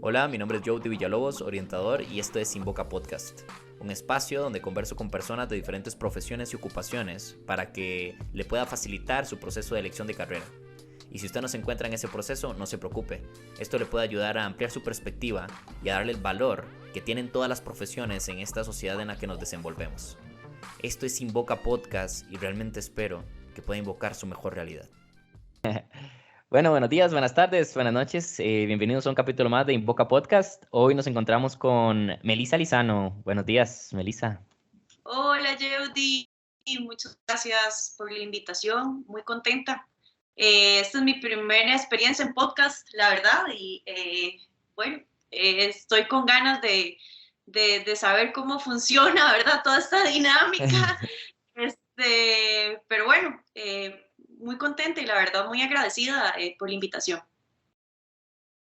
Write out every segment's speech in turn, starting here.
Hola, mi nombre es Joe de Villalobos, orientador, y esto es Invoca Podcast, un espacio donde converso con personas de diferentes profesiones y ocupaciones para que le pueda facilitar su proceso de elección de carrera. Y si usted no se encuentra en ese proceso, no se preocupe. Esto le puede ayudar a ampliar su perspectiva y a darle el valor que tienen todas las profesiones en esta sociedad en la que nos desenvolvemos. Esto es Invoca Podcast y realmente espero que pueda invocar su mejor realidad. Bueno, buenos días, buenas tardes, buenas noches. Bienvenidos a un capítulo más de Invoca Podcast. Hoy nos encontramos con Melissa Lizano. Buenos días, Melissa. Hola, Yeudi, muchas gracias por la invitación, muy contenta. Esta es mi primera experiencia en podcast, la verdad, y estoy con ganas de saber cómo funciona, ¿verdad? Toda esta dinámica. Pero bueno, muy contenta y la verdad muy agradecida por la invitación.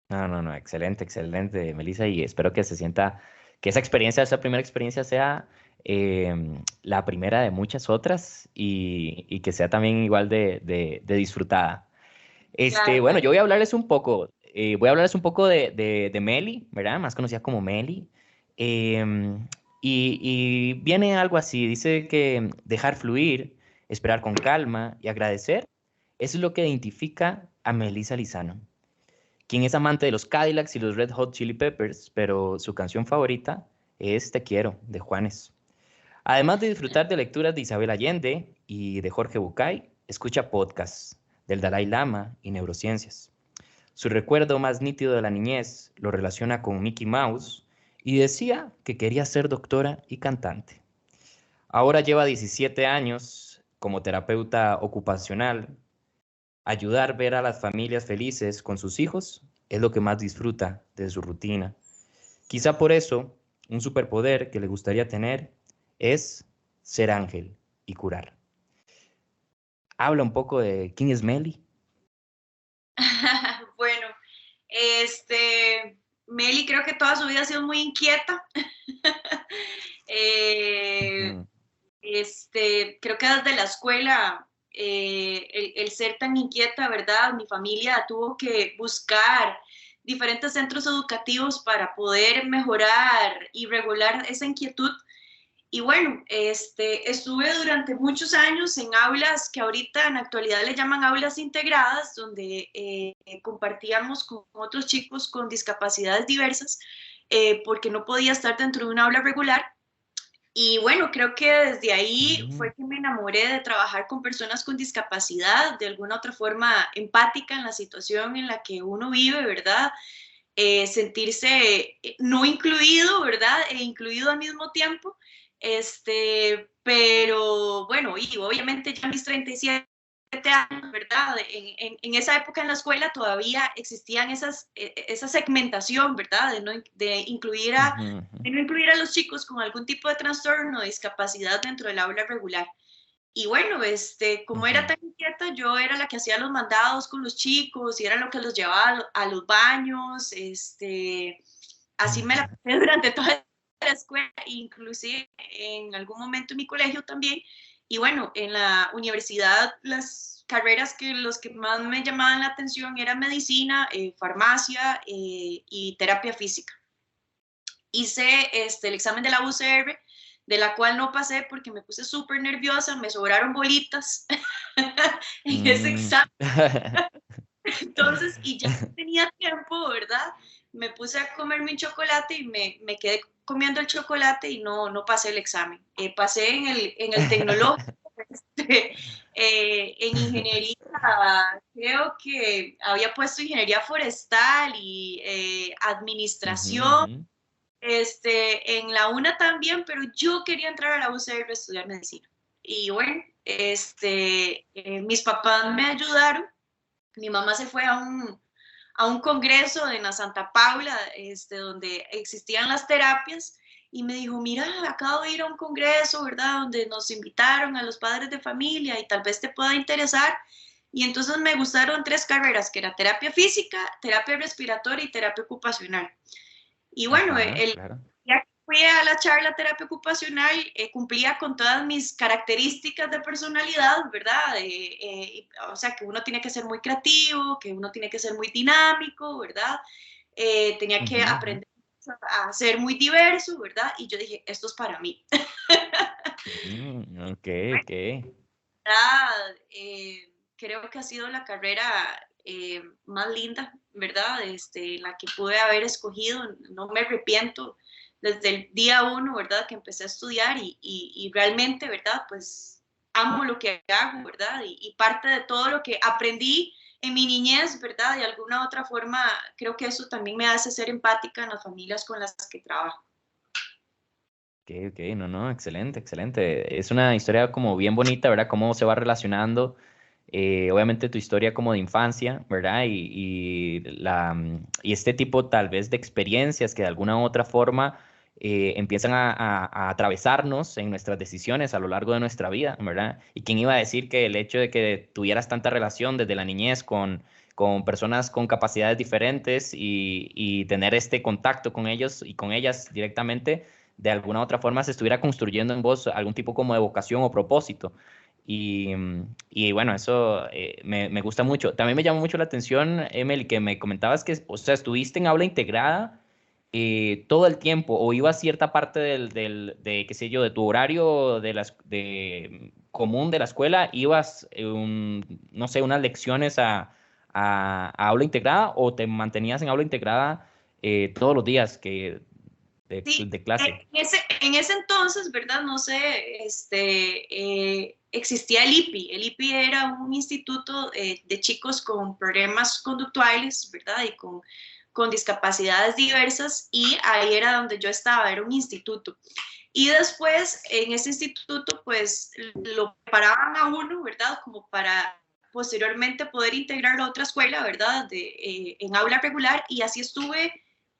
No, excelente, excelente, Melissa, y espero que se sienta, que esa primera experiencia sea la primera de muchas otras y que sea también igual de disfrutada. Claro, Bueno, yo voy a hablarles un poco de Meli, ¿verdad? Más conocida como Meli. Em, y viene algo así, dice que dejar fluir, esperar con calma y agradecer, eso es lo que identifica a Melissa Lizano, quien es amante de los Cadillacs y los Red Hot Chili Peppers, pero su canción favorita es Te Quiero, de Juanes. Además de disfrutar de lecturas de Isabel Allende y de Jorge Bucay, escucha podcasts del Dalai Lama y neurociencias. Su recuerdo más nítido de la niñez lo relaciona con Mickey Mouse y decía que quería ser doctora y cantante. Ahora lleva 17 años como terapeuta ocupacional. Ayudar a ver a las familias felices con sus hijos es lo que más disfruta de su rutina. Quizá por eso, un superpoder que le gustaría tener es ser ángel y curar. Habla un poco de quién es Meli. bueno, Meli creo que toda su vida ha sido muy inquieta. Eh, Ujú. Creo que desde la escuela, el ser tan inquieta, ¿verdad? Mi familia tuvo que buscar diferentes centros educativos para poder mejorar y regular esa inquietud. Y bueno, estuve durante muchos años en aulas que ahorita en la actualidad le llaman aulas integradas, donde compartíamos con otros chicos con discapacidades diversas, porque no podía estar dentro de una aula regular. Y bueno, creo que desde ahí Mm. fue que me enamoré de trabajar con personas con discapacidad, de alguna otra forma empática en la situación en la que uno vive, ¿verdad? Sentirse no incluido, ¿verdad? E incluido al mismo tiempo. Pero bueno, y obviamente ya a mis 37 años, ¿verdad? En esa época en la escuela todavía existían esa segmentación, ¿verdad? De incluir Ujú, ujú. de no incluir a los chicos con algún tipo de trastorno o discapacidad dentro del aula regular. Y bueno, como era Ujú. tan inquieta, yo era la que hacía los mandados con los chicos y era lo que los llevaba a los baños, así me la pasé durante toda la escuela, inclusive en algún momento en mi colegio también. Y bueno, en la universidad las carreras que los que más me llamaban la atención eran medicina, farmacia y terapia física. Hice el examen de la UCR, de la cual no pasé porque me puse súper nerviosa, me sobraron bolitas en ese Mm. examen. Entonces, y ya no tenía tiempo, ¿verdad? Me puse a comerme un chocolate y me quedé comiendo el chocolate y no pasé el examen. Pasé en el tecnológico, en ingeniería, creo que había puesto ingeniería forestal y Ujú, administración. ujú. En la UNA también, pero yo quería entrar a la UCR a estudiar medicina. Y bueno, mis papás me ayudaron. Mi mamá se fue a un congreso en la Santa Paula, donde existían las terapias, y me dijo, mira, acabo de ir a un congreso, ¿verdad? Donde nos invitaron a los padres de familia y tal vez te pueda interesar. Y entonces me gustaron tres carreras, que era terapia física, terapia respiratoria y terapia ocupacional. Y bueno, Ajá, claro. ya que fui a la charla terapia ocupacional, cumplía con todas mis características de personalidad, ¿verdad? O sea, que uno tiene que ser muy creativo, que uno tiene que ser muy dinámico, ¿verdad? tenía que aprender a ser muy diverso, ¿verdad? Y yo dije, esto es para mí. Ok, ok. Creo que ha sido la carrera más linda, ¿verdad? La que pude haber escogido, no me arrepiento desde el día uno, ¿verdad? Que empecé a estudiar y realmente, ¿verdad? Pues amo lo que hago, ¿verdad? Y parte de todo lo que aprendí en mi niñez, ¿verdad? De alguna otra forma, creo que eso también me hace ser empática en las familias con las que trabajo. Ok, ok, no, no, excelente, excelente. Es una historia como bien bonita, ¿verdad? Cómo se va relacionando, obviamente tu historia como de infancia, ¿verdad? Y este tipo tal vez de experiencias que de alguna u otra forma empiezan a atravesarnos en nuestras decisiones a lo largo de nuestra vida, ¿verdad? Y quién iba a decir que el hecho de que tuvieras tanta relación desde la niñez con personas con capacidades diferentes y tener este contacto con ellos y con ellas directamente de alguna u otra forma se estuviera construyendo en vos algún tipo como de vocación o propósito. Y bueno, eso me gusta mucho. También me llamó mucho la atención, Emily, que me comentabas que, o sea, estuviste en aula integrada todo el tiempo o ibas cierta parte de, qué sé yo, de tu horario común de la escuela, ibas, no sé, unas lecciones a aula integrada o te mantenías en aula integrada todos los días Sí, de clase. en ese entonces, ¿verdad? No sé, existía el IPI. El IPI era un instituto de chicos con problemas conductuales, ¿verdad? Y con discapacidades diversas, y ahí era donde yo estaba, era un instituto. Y después, en ese instituto, pues lo preparaban a uno, ¿verdad? Como para posteriormente poder integrarlo a otra escuela, ¿verdad? En aula regular, y así estuve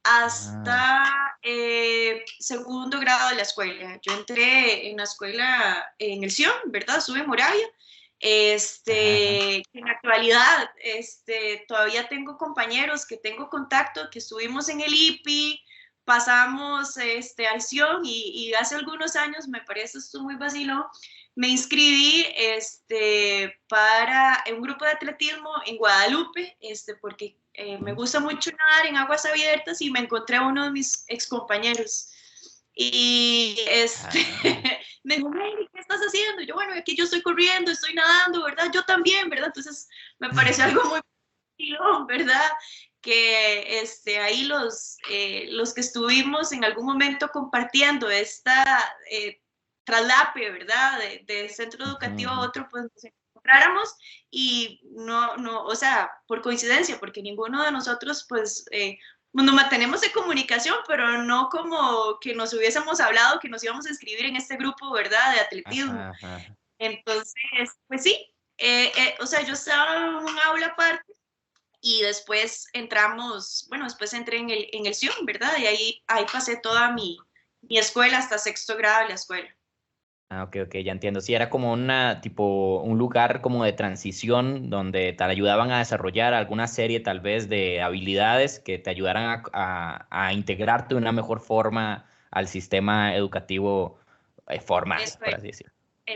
Ah, hasta segundo grado de la escuela. Yo entré en la escuela en el Sion, ¿verdad? Estuve en Moravia. ajá, ajá. En la actualidad, todavía tengo compañeros que tengo contacto, que estuvimos en el IPI, pasamos al Sion y hace algunos años, me parece esto muy vacilón, me inscribí para un grupo de atletismo en Guadalupe, porque me gusta mucho nadar en aguas abiertas y me encontré a uno de mis excompañeros. Y Ah, me dijo, Mary, ¿qué estás haciendo? Y yo, bueno, aquí yo estoy corriendo, estoy nadando, ¿verdad? Yo también, ¿verdad? Entonces me pareció algo muy vacilón, ¿verdad? Que ahí los que estuvimos en algún momento compartiendo esta traslape, ¿verdad? De centro ujú, educativo a ujú. otro, pues nos encontráramos y no, o sea, por coincidencia, porque ninguno de nosotros, pues, nos mantenemos en comunicación, pero no como que nos hubiésemos hablado que nos íbamos a inscribir en este grupo, ¿verdad? De atletismo. Ajá, ajá. Entonces, pues sí, o sea, yo estaba en un aula aparte y después entramos, bueno, después entré en el Sion, ¿verdad? Y ahí pasé toda mi escuela hasta sexto grado de la escuela. Ah, ok, ok, ya entiendo. Sí, era como tipo, un lugar como de transición donde te ayudaban a desarrollar alguna serie tal vez de habilidades que te ayudaran a integrarte de una mejor forma al sistema educativo formal, Eso por era, así decirlo.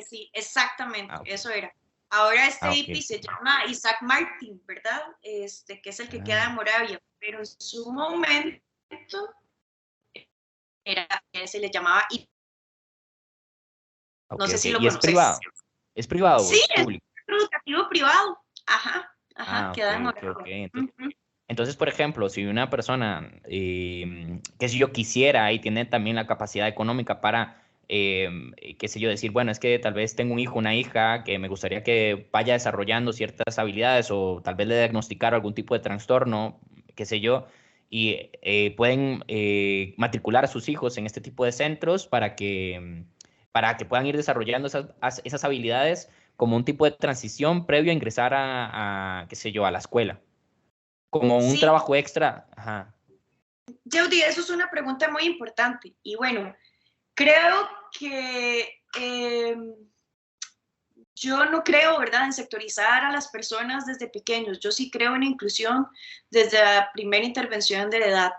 sí, exactamente, Ah, ok. eso era. Ahora Ah, este ok, IPI se ok. llama Isaac Martin, ¿verdad? Que es el que queda Ah, en Moravia, pero en su momento se le llamaba IPI, ok, no sé ok. si lo ¿Y es conoces. privado? ¿Es privado o Sí, es es público? educativo privado, ajá, Ah, ok, queda en ok, ok. Moravia. Ujú. Entonces, por ejemplo, si una persona, qué sé yo, quisiera y tiene también la capacidad económica para, qué sé yo, decir, bueno, es que tal vez tengo un hijo, una hija, que me gustaría que vaya desarrollando ciertas habilidades o tal vez le diagnosticar algún tipo de trastorno, qué sé yo, y pueden matricular a sus hijos en este tipo de centros para que puedan ir desarrollando esas habilidades como un tipo de transición previo a ingresar qué sé yo, a la escuela como un Sí, trabajo extra. Ajá. Jody, eso es una pregunta muy importante. Y bueno, creo que yo no creo, ¿verdad?, en sectorizar a las personas desde pequeños. Yo sí creo en inclusión desde la primera intervención de la edad.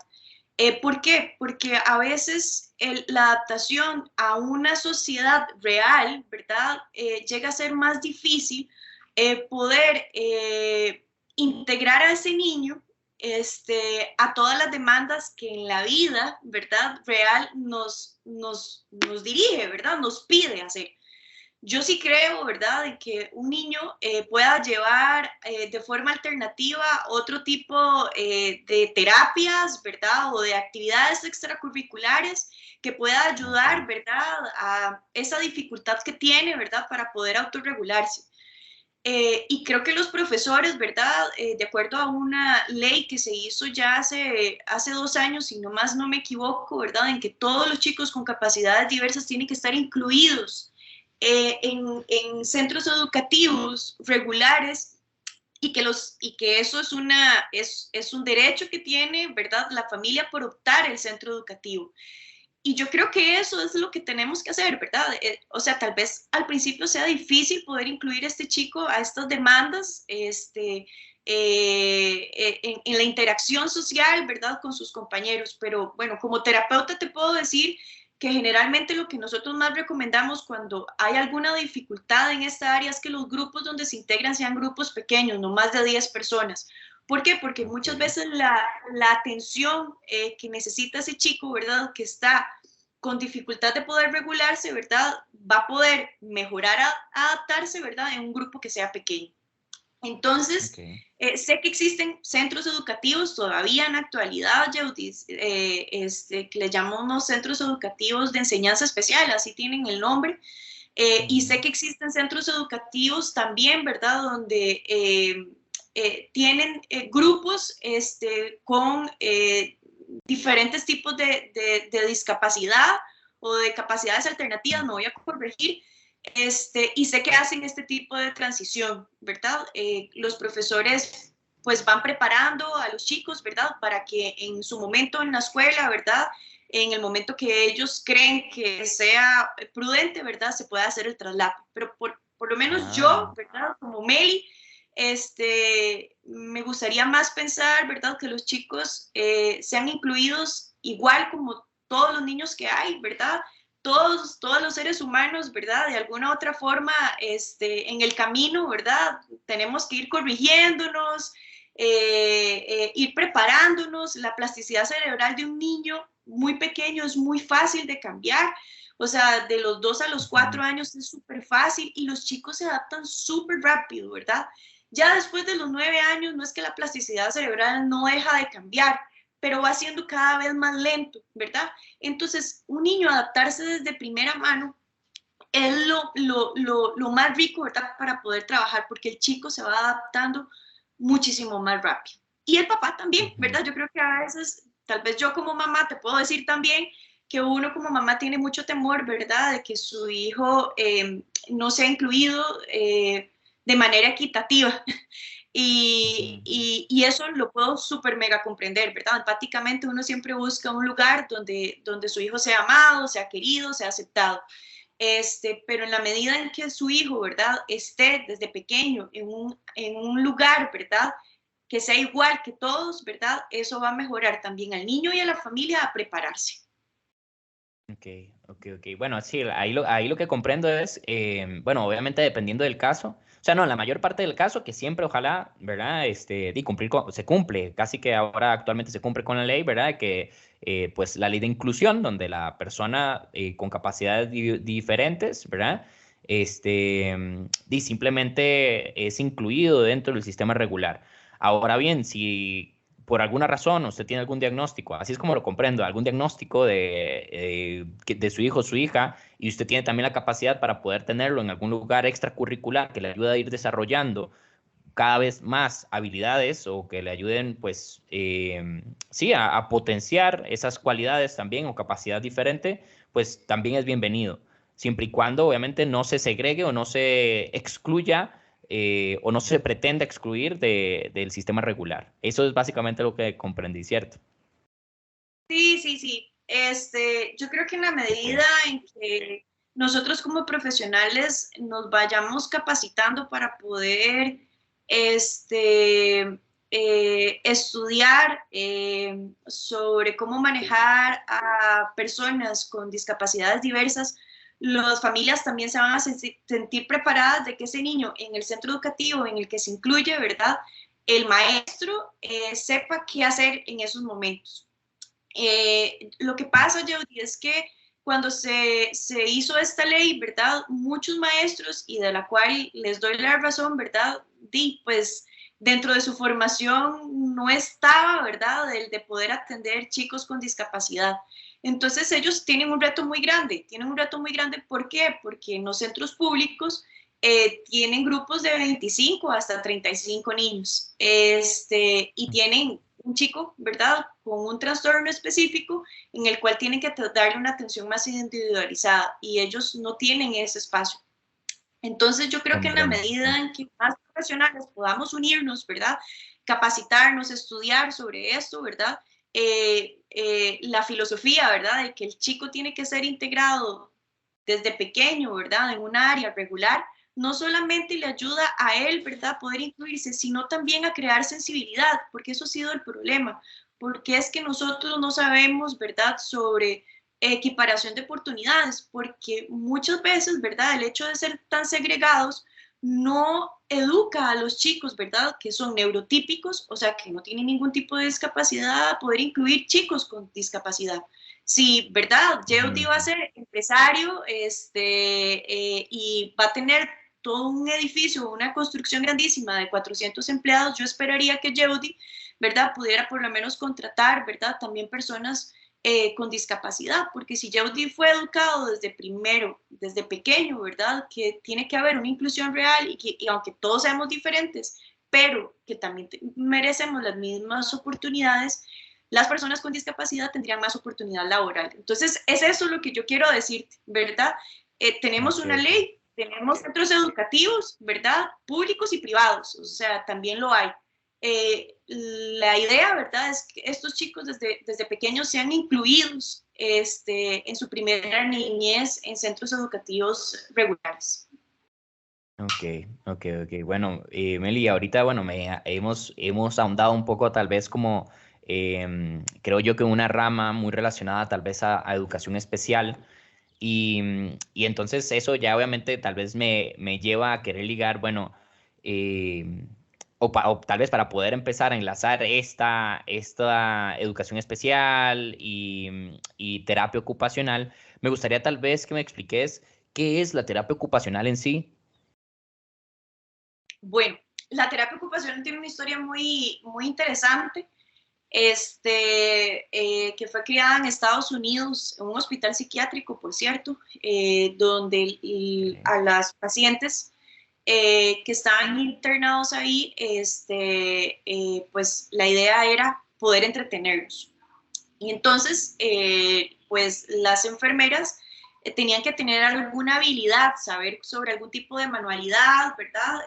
¿Por qué? Porque a veces la adaptación a una sociedad real, ¿verdad?, llega a ser más difícil poder integrar a ese niño a todas las demandas que en la vida, ¿verdad?, real nos dirige, ¿verdad?, nos pide hacer. Yo sí creo, ¿verdad?, de que un niño pueda llevar de forma alternativa otro tipo de terapias, ¿verdad?, o de actividades extracurriculares que pueda ayudar, ¿verdad?, a esa dificultad que tiene, ¿verdad?, para poder autorregularse. Y creo que los profesores, ¿verdad?, de acuerdo a una ley que se hizo ya hace 2 años, si no más no me equivoco, ¿verdad?, en que todos los chicos con capacidades diversas tienen que estar incluidos en centros educativos regulares y que eso es un derecho que tiene, ¿verdad?, la familia por optar el centro educativo. Y yo creo que eso es lo que tenemos que hacer, ¿verdad? O sea, tal vez al principio sea difícil poder incluir a este chico a estas demandas en la interacción social, ¿verdad?, con sus compañeros. Pero bueno, como terapeuta te puedo decir que generalmente lo que nosotros más recomendamos cuando hay alguna dificultad en esta área es que los grupos donde se integran sean grupos pequeños, no más de 10 personas. ¿Por qué? Porque muchas veces la atención que necesita ese chico, ¿verdad?, que está con dificultad de poder regularse, ¿verdad?, va a poder mejorar adaptarse, ¿verdad?, en un grupo que sea pequeño. Entonces, sé que existen centros educativos todavía en la actualidad, Yeudis, que le llamamos centros educativos de enseñanza especial, así tienen el nombre, y sé que existen centros educativos también, ¿verdad?, donde tienen grupos con diferentes tipos de discapacidad o de capacidades alternativas, me voy a corregir, y sé que hacen este tipo de transición, ¿verdad? Los profesores pues van preparando a los chicos, ¿verdad?, para que en su momento en la escuela, ¿verdad?, en el momento que ellos creen que sea prudente, ¿verdad?, se pueda hacer el traslado. Pero por lo menos yo, ¿verdad?, como Meli, me gustaría más pensar, ¿verdad?, que los chicos sean incluidos igual como todos los niños que hay, ¿verdad?, todos los seres humanos, ¿verdad?, de alguna u otra forma, en el camino, ¿verdad?, tenemos que ir corrigiéndonos, ir preparándonos. La plasticidad cerebral de un niño muy pequeño es muy fácil de cambiar. O sea, de los 2 a los 4 años es súper fácil y los chicos se adaptan súper rápido, ¿verdad? Ya después de los 9 años no es que la plasticidad cerebral no deja de cambiar, pero va siendo cada vez más lento, ¿verdad? Entonces, un niño adaptarse desde primera mano es lo más rico, ¿verdad?, para poder trabajar, porque el chico se va adaptando muchísimo más rápido. Y el papá también, ¿verdad? Yo creo que a veces, tal vez yo como mamá te puedo decir también que uno como mamá tiene mucho temor, ¿verdad?, de que su hijo no sea incluido de manera equitativa. Y eso lo puedo súper mega comprender, ¿verdad? Empáticamente uno siempre busca un lugar donde su hijo sea amado, sea querido, sea aceptado. Pero en la medida en que su hijo, ¿verdad?, esté desde pequeño en un lugar, ¿verdad?, que sea igual que todos, ¿verdad?, eso va a mejorar también al niño y a la familia a prepararse. Ok. Bueno, sí, ahí lo que comprendo es, bueno, obviamente dependiendo del caso, o sea, no, en la mayor parte del caso, que siempre ojalá, ¿verdad? Se cumple, casi que ahora actualmente se cumple con la ley, ¿verdad? Que, pues, la ley de inclusión, donde la persona con capacidades diferentes, ¿verdad? Simplemente es incluido dentro del sistema regular. Ahora bien, si por alguna razón usted tiene algún diagnóstico, así es como lo comprendo, algún diagnóstico de su hijo o su hija, y usted tiene también la capacidad para poder tenerlo en algún lugar extracurricular que le ayude a ir desarrollando cada vez más habilidades o que le ayuden, pues, sí, a potenciar esas cualidades también o capacidad diferente, pues también es bienvenido, siempre y cuando obviamente no se segregue o no se excluya o no se pretenda excluir del sistema regular. Eso es básicamente lo que comprendí, ¿cierto? Sí. Yo creo que en la medida en que nosotros como profesionales nos vayamos capacitando para poder estudiar sobre cómo manejar a personas con discapacidades diversas, las familias también se van a sentir preparadas de que ese niño en el centro educativo en el que se incluye, ¿verdad?, el maestro sepa qué hacer en esos momentos. Lo que pasa, Jody, es que cuando se hizo esta ley, ¿verdad? Muchos maestros, y de la cual les doy la razón, ¿verdad? Pues dentro de su formación no estaba, ¿verdad? El de poder atender chicos con discapacidad. Entonces ellos tienen un reto muy grande, ¿por qué? Porque en los centros públicos tienen grupos de 25 hasta 35 niños, y tienen un chico, ¿verdad?, con un trastorno específico en el cual tienen que darle una atención más individualizada y ellos no tienen ese espacio. Entonces yo creo que en la Comprendo. medida en que más profesionales podamos unirnos, ¿verdad?, capacitarnos, estudiar sobre esto, ¿verdad?, la filosofía, ¿verdad?, de que el chico tiene que ser integrado desde pequeño, ¿verdad?, en un área regular, no solamente le ayuda a él, ¿verdad?, poder incluirse, sino también a crear sensibilidad, porque eso ha sido el problema, porque es que nosotros no sabemos, ¿verdad?, sobre equiparación de oportunidades, porque muchas veces, ¿verdad?, el hecho de ser tan segregados no educa a los chicos, ¿verdad?, que son neurotípicos, o sea, que no tienen ningún tipo de discapacidad, a poder incluir chicos con discapacidad. Sí, ¿verdad? Jody va a ser empresario y va a tener todo un edificio, una construcción grandísima de 400 empleados. Yo esperaría que Jody, ¿verdad?, pudiera por lo menos contratar, ¿verdad?, también personas con discapacidad, porque si Jody fue educado desde pequeño, ¿verdad?, que tiene que haber una inclusión real y aunque todos seamos diferentes, pero que también merecemos las mismas oportunidades, las personas con discapacidad tendrían más oportunidad laboral. Entonces, es eso lo que yo quiero decirte, ¿verdad? Tenemos una Ok. ley, tenemos centros educativos, ¿verdad?, públicos y privados, o sea, también lo hay. La idea, ¿verdad?, es que estos chicos desde pequeños sean incluidos en su primera niñez en centros educativos regulares. Ok, ok, ok. Bueno, Meli, ahorita, bueno, hemos ahondado un poco, tal vez como, creo yo que una rama muy relacionada tal vez a educación especial. Y entonces eso ya obviamente tal vez me lleva a querer ligar, bueno, eh, o tal vez para poder empezar a enlazar esta educación especial y terapia ocupacional, me gustaría tal vez que me expliques qué es la terapia ocupacional en sí. Bueno, la terapia ocupacional tiene una historia muy, muy interesante, que fue criada en Estados Unidos, en un hospital psiquiátrico, por cierto, donde Okay. a las pacientes que estaban internados ahí, pues la idea era poder entretenerlos. Y entonces, pues las enfermeras tenían que tener alguna habilidad, saber sobre algún tipo de manualidad, ¿verdad?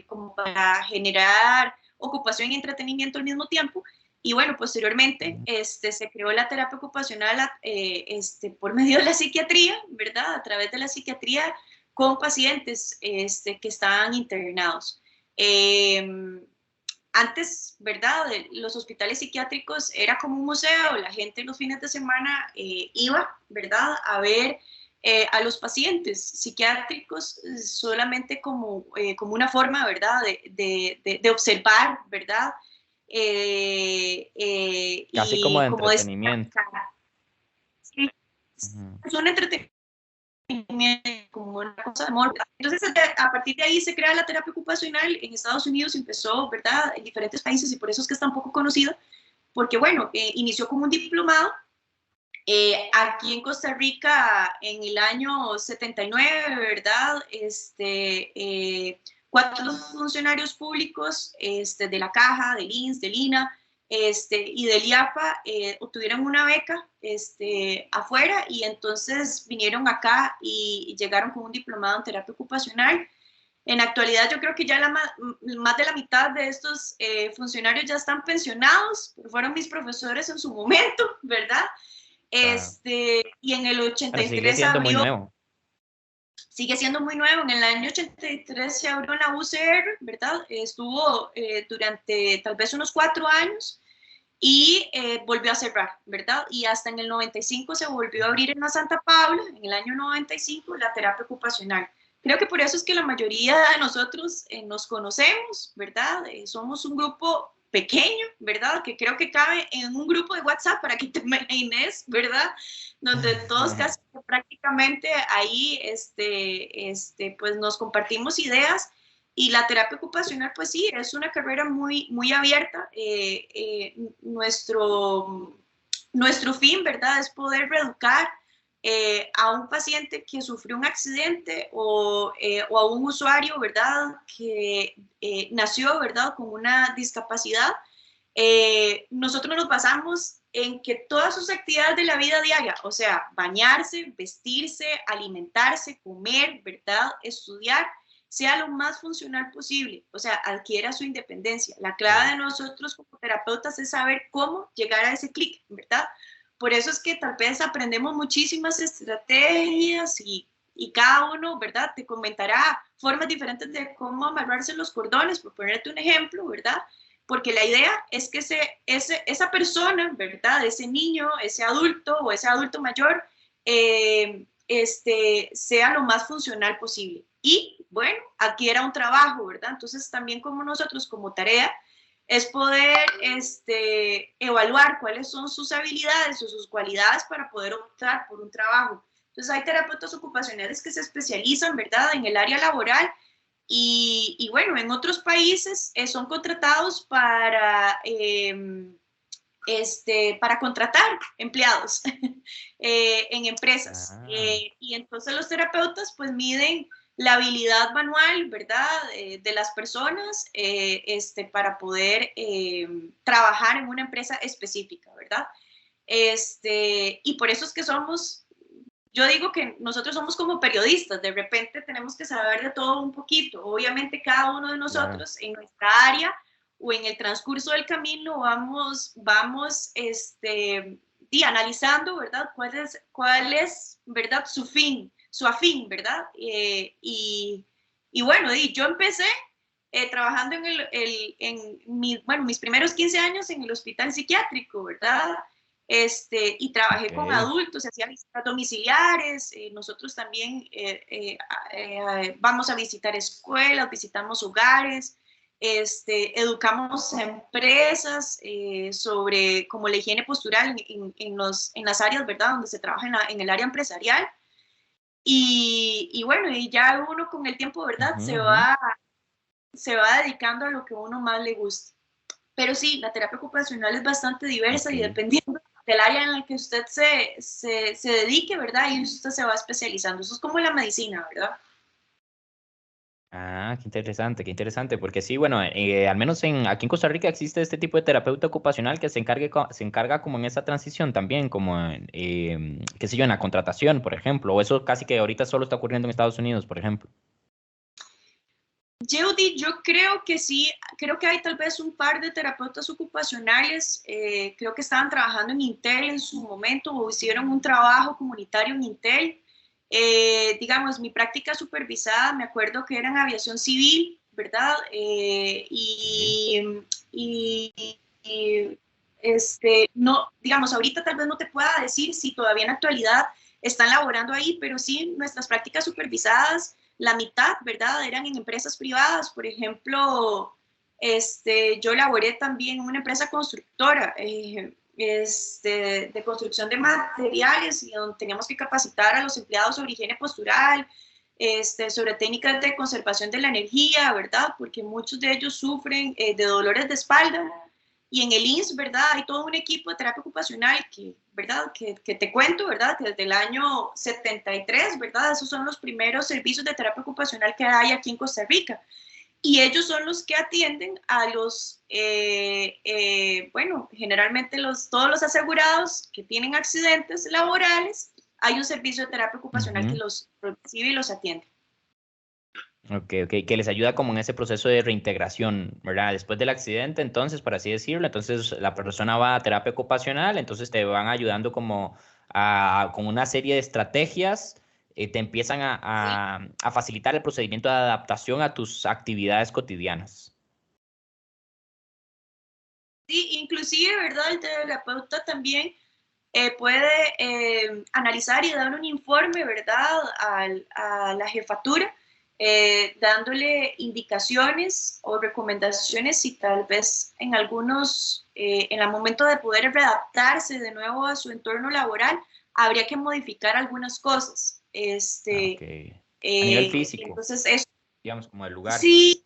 Como para generar ocupación y entretenimiento al mismo tiempo. Y bueno, posteriormente se creó la terapia ocupacional por medio de la psiquiatría, ¿verdad? A través de la psiquiatría con pacientes que estaban internados. Antes, ¿verdad? Los hospitales psiquiátricos era como un museo, la gente los fines de semana iba, ¿verdad?, a ver a los pacientes psiquiátricos solamente como una forma, ¿verdad?, de observar, ¿verdad? Casi como Y de como entretenimiento. descansar. Sí, Ujú. es un entretenimiento como una cosa de amor. Entonces, a partir de ahí se crea la terapia ocupacional. En Estados Unidos empezó, ¿verdad?, en diferentes países, y por eso es que está un poco conocida, porque, bueno, inició como un diplomado. Aquí en Costa Rica, en el año 79, ¿verdad?, 4 funcionarios públicos de la Caja, del INS, del INA, y del IAFA obtuvieron una beca afuera, y entonces vinieron acá y llegaron con un diplomado en terapia ocupacional. En la actualidad yo creo que ya más de la mitad de estos funcionarios ya están pensionados, fueron mis profesores en su momento, ¿verdad? Claro. Y en el Bueno, sigue 83 siendo muy abrió, nuevo. sigue siendo muy nuevo, en el año 83 se abrió en la UCR, ¿verdad? Estuvo durante tal vez unos 4 años y volvió a cerrar, ¿verdad? Y hasta en el 95 se volvió a abrir en la Santa Paula, en el año 95, la terapia ocupacional. creo que por eso es que la mayoría de nosotros nos conocemos, ¿verdad? Somos un grupo pequeño, ¿verdad? Que creo que cabe en un grupo de WhatsApp, para que te imagines, ¿verdad? Donde todos casi prácticamente ahí, pues nos compartimos ideas. Y la terapia ocupacional, pues sí, es una carrera muy, muy abierta. Nuestro fin, ¿verdad? Es poder reeducar a un paciente que sufrió un accidente o a un usuario, ¿verdad? Que nació, ¿verdad? Con una discapacidad. Nosotros nos basamos en que todas sus actividades de la vida diaria, o sea, bañarse, vestirse, alimentarse, comer, ¿verdad? Estudiar, sea lo más funcional posible, o sea, adquiera su independencia. La clave de nosotros como terapeutas es saber cómo llegar a ese clic, ¿verdad? Por eso es que tal vez aprendemos muchísimas estrategias y cada uno, ¿verdad? Te comentará formas diferentes de cómo amarrarse los cordones, por ponerte un ejemplo, ¿verdad? Porque la idea es que esa persona, ¿verdad? Ese niño, ese adulto o ese adulto mayor, sea lo más funcional posible. Y, bueno, adquiera un trabajo, ¿verdad? Entonces, también como nosotros, como tarea, es poder evaluar cuáles son sus habilidades o sus cualidades para poder optar por un trabajo. Entonces, hay terapeutas ocupacionales que se especializan, ¿verdad?, en el área laboral y bueno, en otros países son contratados para contratar empleados en empresas. Y entonces los terapeutas pues miden la habilidad manual, ¿verdad?, de las personas para poder trabajar en una empresa específica, ¿verdad? Y por eso es que yo digo que nosotros somos como periodistas, de repente tenemos que saber de todo un poquito. Obviamente cada uno de nosotros en nuestra área o en el transcurso del camino vamos analizando, ¿verdad? ¿Cuál es, ¿verdad? Su afín, ¿verdad? Y bueno, yo empecé trabajando mis primeros 15 años en el hospital psiquiátrico, ¿verdad? Y trabajé con adultos, hacía visitas domiciliares, nosotros también vamos a visitar escuelas, visitamos hogares, educamos a empresas sobre como la higiene postural en las áreas, ¿verdad?, donde se trabaja en el área empresarial. Y bueno, y ya uno con el tiempo, ¿verdad?, se va dedicando a lo que a uno más le gusta. Pero sí, la terapia ocupacional es bastante diversa y dependiendo del área en la que usted se dedique, ¿verdad? Y usted se va especializando. Eso es como la medicina, ¿verdad? Ah, qué interesante, porque sí, bueno, al menos aquí en Costa Rica existe este tipo de terapeuta ocupacional que se encarga como en esa transición también, como, qué sé yo, en la contratación, por ejemplo, o eso casi que ahorita solo está ocurriendo en Estados Unidos, por ejemplo. Judy, yo creo que sí, creo que hay tal vez un par de terapeutas ocupacionales, creo que estaban trabajando en Intel en su momento o hicieron un trabajo comunitario en Intel. Digamos, mi práctica supervisada, me acuerdo que era en aviación civil, ¿verdad? No, digamos, ahorita tal vez no te pueda decir si todavía en la actualidad están laborando ahí, pero sí, nuestras prácticas supervisadas, la mitad, ¿verdad?, eran en empresas privadas. Por ejemplo, yo laboré también en una empresa constructora, de construcción de materiales, y donde teníamos que capacitar a los empleados sobre higiene postural, sobre técnicas de conservación de la energía, ¿verdad?, porque muchos de ellos sufren de dolores de espalda. Y en el INS, ¿verdad?, hay todo un equipo de terapia ocupacional ¿verdad?, que te cuento, ¿verdad?, que desde el año 73, ¿verdad?, esos son los primeros servicios de terapia ocupacional que hay aquí en Costa Rica. Y ellos son los que atienden a los, generalmente todos los asegurados que tienen accidentes laborales, hay un servicio de terapia ocupacional que los recibe y los atiende. Ok, que les ayuda como en ese proceso de reintegración, ¿verdad? Después del accidente, entonces, por así decirlo, entonces la persona va a terapia ocupacional, entonces te van ayudando como con una serie de estrategias, te empiezan a facilitar el procedimiento de adaptación a tus actividades cotidianas. Sí, inclusive, ¿verdad?, el terapeuta también puede analizar y dar un informe, ¿verdad?, a la jefatura dándole indicaciones o recomendaciones si tal vez en algunos, en el momento de poder readaptarse de nuevo a su entorno laboral, habría que modificar algunas cosas. Okay. A nivel físico, entonces eso, digamos, como el lugar, sí,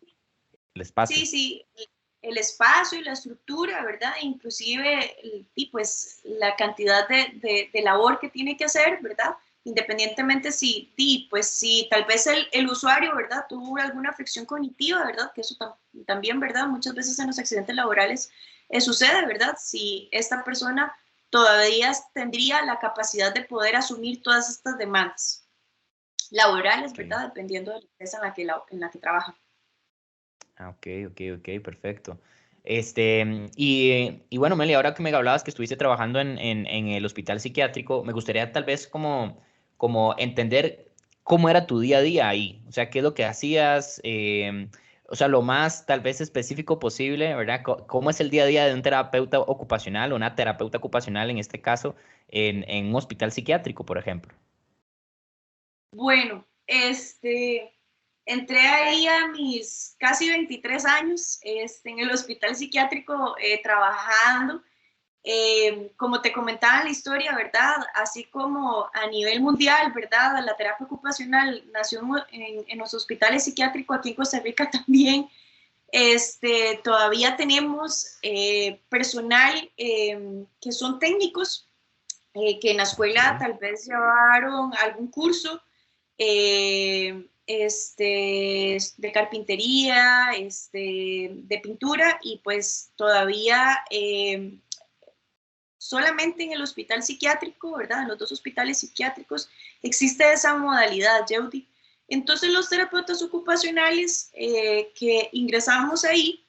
el espacio. sí, el espacio y la estructura, ¿verdad? Inclusive, y pues la cantidad de labor que tiene que hacer, ¿verdad? Independientemente pues si tal vez el usuario, ¿verdad? Tuvo alguna fricción cognitiva, ¿verdad? Que eso también, ¿verdad? Muchas veces en los accidentes laborales sucede, ¿verdad? Si esta persona todavía tendría la capacidad de poder asumir todas estas demandas laborales, Okay. ¿verdad? Dependiendo de la empresa en la que trabaja. Ok, perfecto. Y bueno, Meli, ahora que me hablabas que estuviste trabajando en el hospital psiquiátrico, me gustaría tal vez como entender cómo era tu día a día ahí, o sea, qué es lo que hacías, o sea, lo más tal vez específico posible, ¿verdad? ¿Cómo es el día a día de un terapeuta ocupacional o una terapeuta ocupacional en este caso en un hospital psiquiátrico, por ejemplo? Bueno, entré ahí a mis casi 23 años en el hospital psiquiátrico trabajando. Como te comentaba en la historia, ¿verdad? Así como a nivel mundial, ¿verdad? La terapia ocupacional nació en los hospitales psiquiátricos aquí en Costa Rica también. Todavía tenemos personal que son técnicos, que en la escuela Ok, tal vez llevaron algún curso de carpintería, de pintura, y pues todavía solamente en el hospital psiquiátrico, ¿verdad? En los dos hospitales psiquiátricos existe esa modalidad, Jody. Entonces los terapeutas ocupacionales que ingresamos ahí,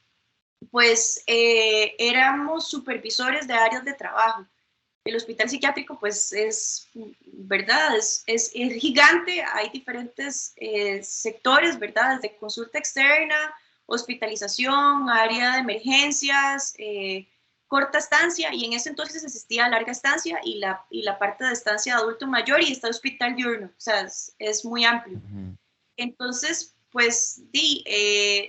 pues éramos supervisores de áreas de trabajo. El hospital psiquiátrico pues es, ¿verdad? Es gigante, hay diferentes sectores, ¿verdad? Desde consulta externa, hospitalización, área de emergencias, corta estancia, y en ese entonces existía larga estancia y la parte de estancia de adulto mayor, y está hospital diurno, o sea, es muy amplio. ujú, Entonces, pues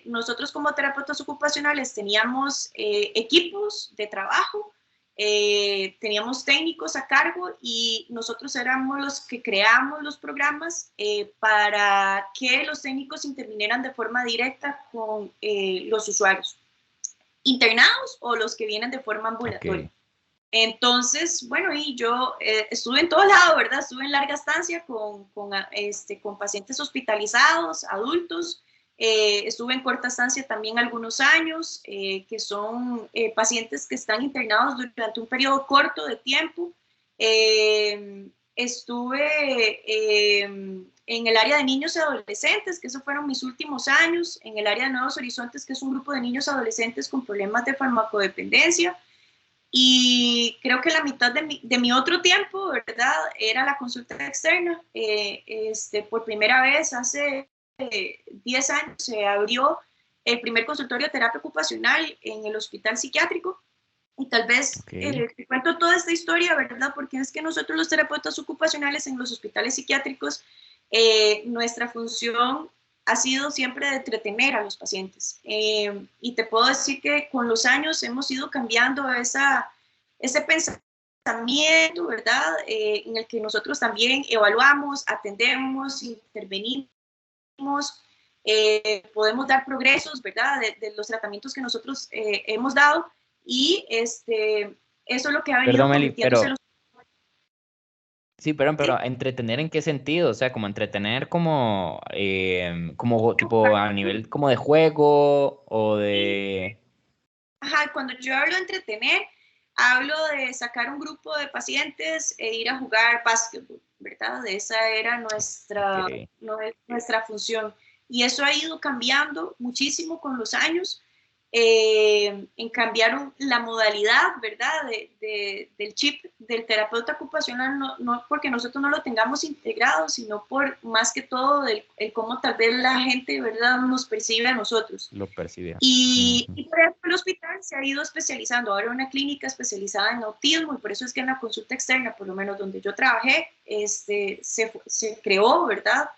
nosotros como terapeutas ocupacionales teníamos equipos de trabajo, teníamos técnicos a cargo, y nosotros éramos los que creamos los programas para que los técnicos intervinieran de forma directa con los usuarios internados o los que vienen de forma ambulatoria. ok. Entonces, bueno, y yo estuve en todo lado, ¿verdad? Estuve en larga estancia con pacientes hospitalizados, adultos. Estuve en corta estancia también algunos años, que son pacientes que están internados durante un periodo corto de tiempo. Estuve en el área de niños y adolescentes, que esos fueron mis últimos años, en el área de Nuevos Horizontes, que es un grupo de niños y adolescentes con problemas de farmacodependencia. Y creo que la mitad de mi otro tiempo, ¿verdad? Era la consulta externa. Por primera vez hace 10 años se abrió el primer consultorio de terapia ocupacional en el hospital psiquiátrico. Y tal vez Ok. te cuento toda esta historia, ¿verdad? Porque es que nosotros los terapeutas ocupacionales en los hospitales psiquiátricos, nuestra función ha sido siempre de entretener a los pacientes. Y te puedo decir que con los años hemos ido cambiando ese pensamiento, ¿verdad? En el que nosotros también evaluamos, atendemos, intervenimos, podemos dar progresos, ¿verdad? De los tratamientos que nosotros hemos dado, y eso es lo que ha venido Perdón, Meli, convirtiéndose en pero los... sí, pero ¿Sí? entretener ¿en qué sentido? O sea, como entretener como tipo a nivel como de juego o de... Ajá, cuando yo hablo de entretener, hablo de sacar un grupo de pacientes e ir a jugar básquetbol, ¿verdad? Esa era Ok, nuestra función. Y eso ha ido cambiando muchísimo con los años. En cambiaron la modalidad, ¿verdad? Del chip del terapeuta ocupacional, no porque nosotros no lo tengamos integrado, sino por más que todo el cómo tal vez la gente, ¿verdad?, nos percibe a nosotros. lo percibía. Y Ujú. por eso el hospital se ha ido especializando. Ahora una clínica especializada en autismo, y por eso es que en la consulta externa, por lo menos donde yo trabajé, se creó, ¿verdad?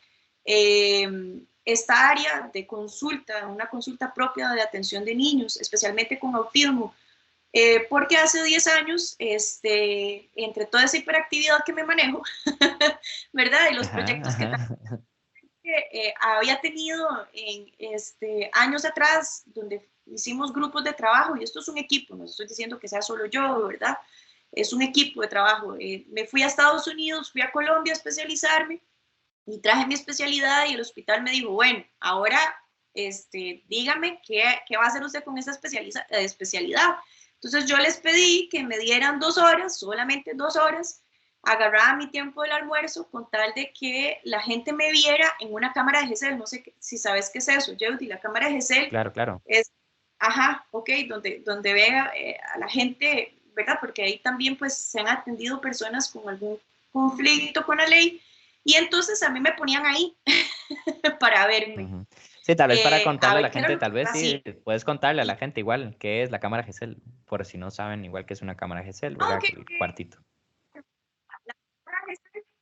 esta área de consulta, una consulta propia de atención de niños, especialmente con autismo, porque hace 10 años, entre toda esa hiperactividad que me manejo, ¿verdad? Y los proyectos que había tenido años atrás, donde hicimos grupos de trabajo, y esto es un equipo, no estoy diciendo que sea solo yo, ¿verdad? Es un equipo de trabajo. Me fui a Estados Unidos, fui a Colombia a especializarme, y traje mi especialidad, y el hospital me dijo, bueno, ahora dígame qué va a hacer usted con esa especialidad. Entonces yo les pedí que me dieran 2 horas, solamente 2 horas, agarraba mi tiempo del almuerzo con tal de que la gente me viera en una cámara de GESEL. No sé si sabes qué es eso, Jody. La cámara de GESEL Claro, claro. es, ajá, ok, donde vea a la gente, ¿verdad? Porque ahí también pues se han atendido personas con algún conflicto con la ley, y entonces a mí me ponían ahí para verme. Ujú. Sí, tal vez para A contarle a ver la qué era gente, lo que tal vez estaba sí, haciendo. puedes contarle a la gente igual qué es la cámara GESEL, por si no saben igual que es una cámara GESEL, Ah, ¿verdad? ok, El ok. cuartito.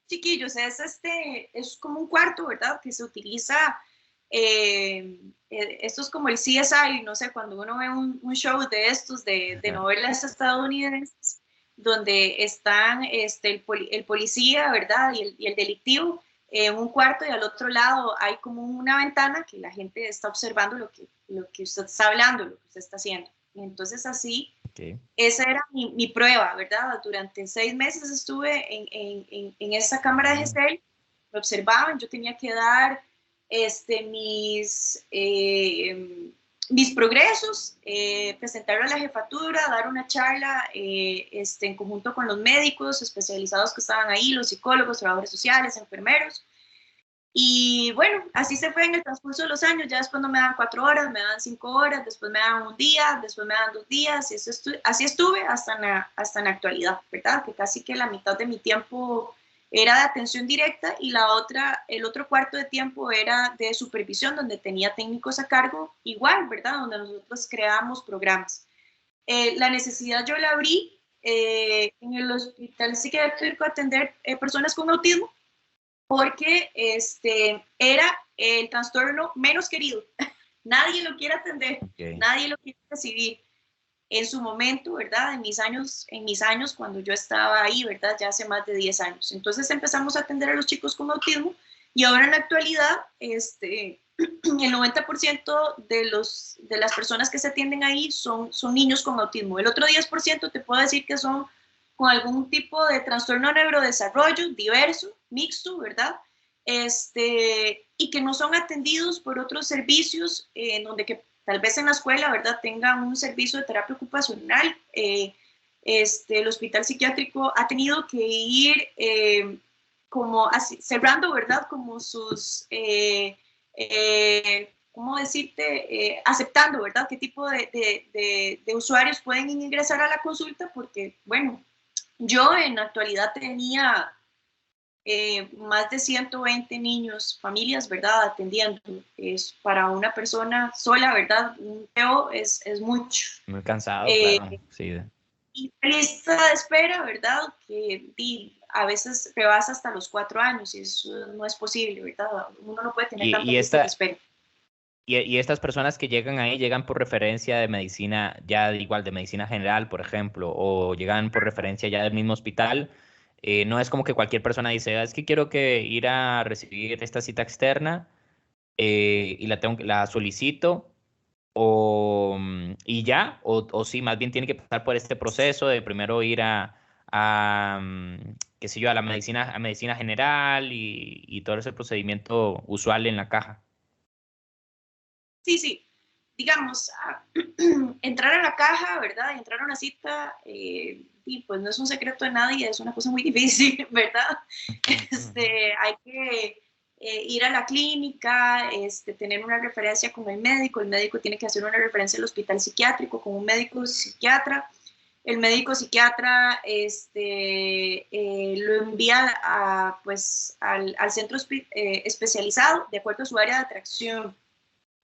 Chiquillos, es como un cuarto, ¿verdad? Que se utiliza, esto es como el CSI, no sé, cuando uno ve un show de estos, de novelas estadounidenses, donde están el policía, ¿verdad? Y el delictivo en un cuarto, y al otro lado hay como una ventana que la gente está observando lo que usted está hablando, lo que usted está haciendo. Y entonces así Okay. esa era mi prueba, ¿verdad? Durante 6 meses estuve en esa cámara de Mm. GESEL, me observaban, yo tenía que dar mis progresos, presentarlo a la jefatura, dar una charla en conjunto con los médicos especializados que estaban ahí, los psicólogos, trabajadores sociales, enfermeros. Y bueno, así se fue en el transcurso de los años. Ya después no me dan 4 horas, me dan 5 horas, después me dan un día, después me dan 2 días, y así estuve hasta en la actualidad, ¿verdad? Que casi que la mitad de mi tiempo era de atención directa, y el otro cuarto de tiempo era de supervisión, donde tenía técnicos a cargo igual, ¿verdad? Donde nosotros creábamos programas. La necesidad yo la abrí en el hospital psiquiátrico a atender personas con autismo, porque era el trastorno menos querido. Nadie lo quiere atender, Okay. nadie lo quiere recibir. En su momento, ¿verdad? En mis años cuando yo estaba ahí, ¿verdad? Ya hace más de 10 años. Entonces empezamos a atender a los chicos con autismo, y ahora en la actualidad, el 90% de las personas que se atienden ahí son niños con autismo. El otro 10% te puedo decir que son con algún tipo de trastorno neurodesarrollo diverso, mixto, ¿verdad? Y que no son atendidos por otros servicios, en donde que tal vez en la escuela, ¿verdad?, tengan un servicio de terapia ocupacional. El hospital psiquiátrico ha tenido que ir como así, cerrando, ¿verdad?, como sus, ¿cómo decirte?, aceptando, ¿verdad?, qué tipo de usuarios pueden ingresar a la consulta, porque, bueno, yo en la actualidad tenía más de 120 niños, familias, ¿verdad?, atendiendo. Es para una persona sola, ¿verdad? Un PO es mucho. Muy cansado, Eh, claro. Sí. y la lista de espera, ¿verdad? Que a veces rebasa hasta los 4 años, y eso no es posible, ¿verdad? Uno no puede tener Y, tantas y, listas de esta, espera. y estas personas que llegan ahí llegan por referencia de medicina, ya igual de medicina general, por ejemplo, o llegan por referencia ya del mismo hospital. No es como que cualquier persona dice, "Ah, es que quiero que ir a recibir esta cita externa y la solicito y ya, o sí, más bien tiene que pasar por este proceso de primero ir qué sé yo, a medicina general y todo ese procedimiento usual en la caja. Sí, sí. Digamos, entrar a la caja, ¿verdad? Entrar a una cita, y pues no es un secreto de nadie, es una cosa muy difícil, ¿verdad? Hay que ir a la clínica, tener una referencia con el médico tiene que hacer una referencia al hospital psiquiátrico con un médico psiquiatra, el médico psiquiatra lo envía al centro especializado de acuerdo a su área de atracción,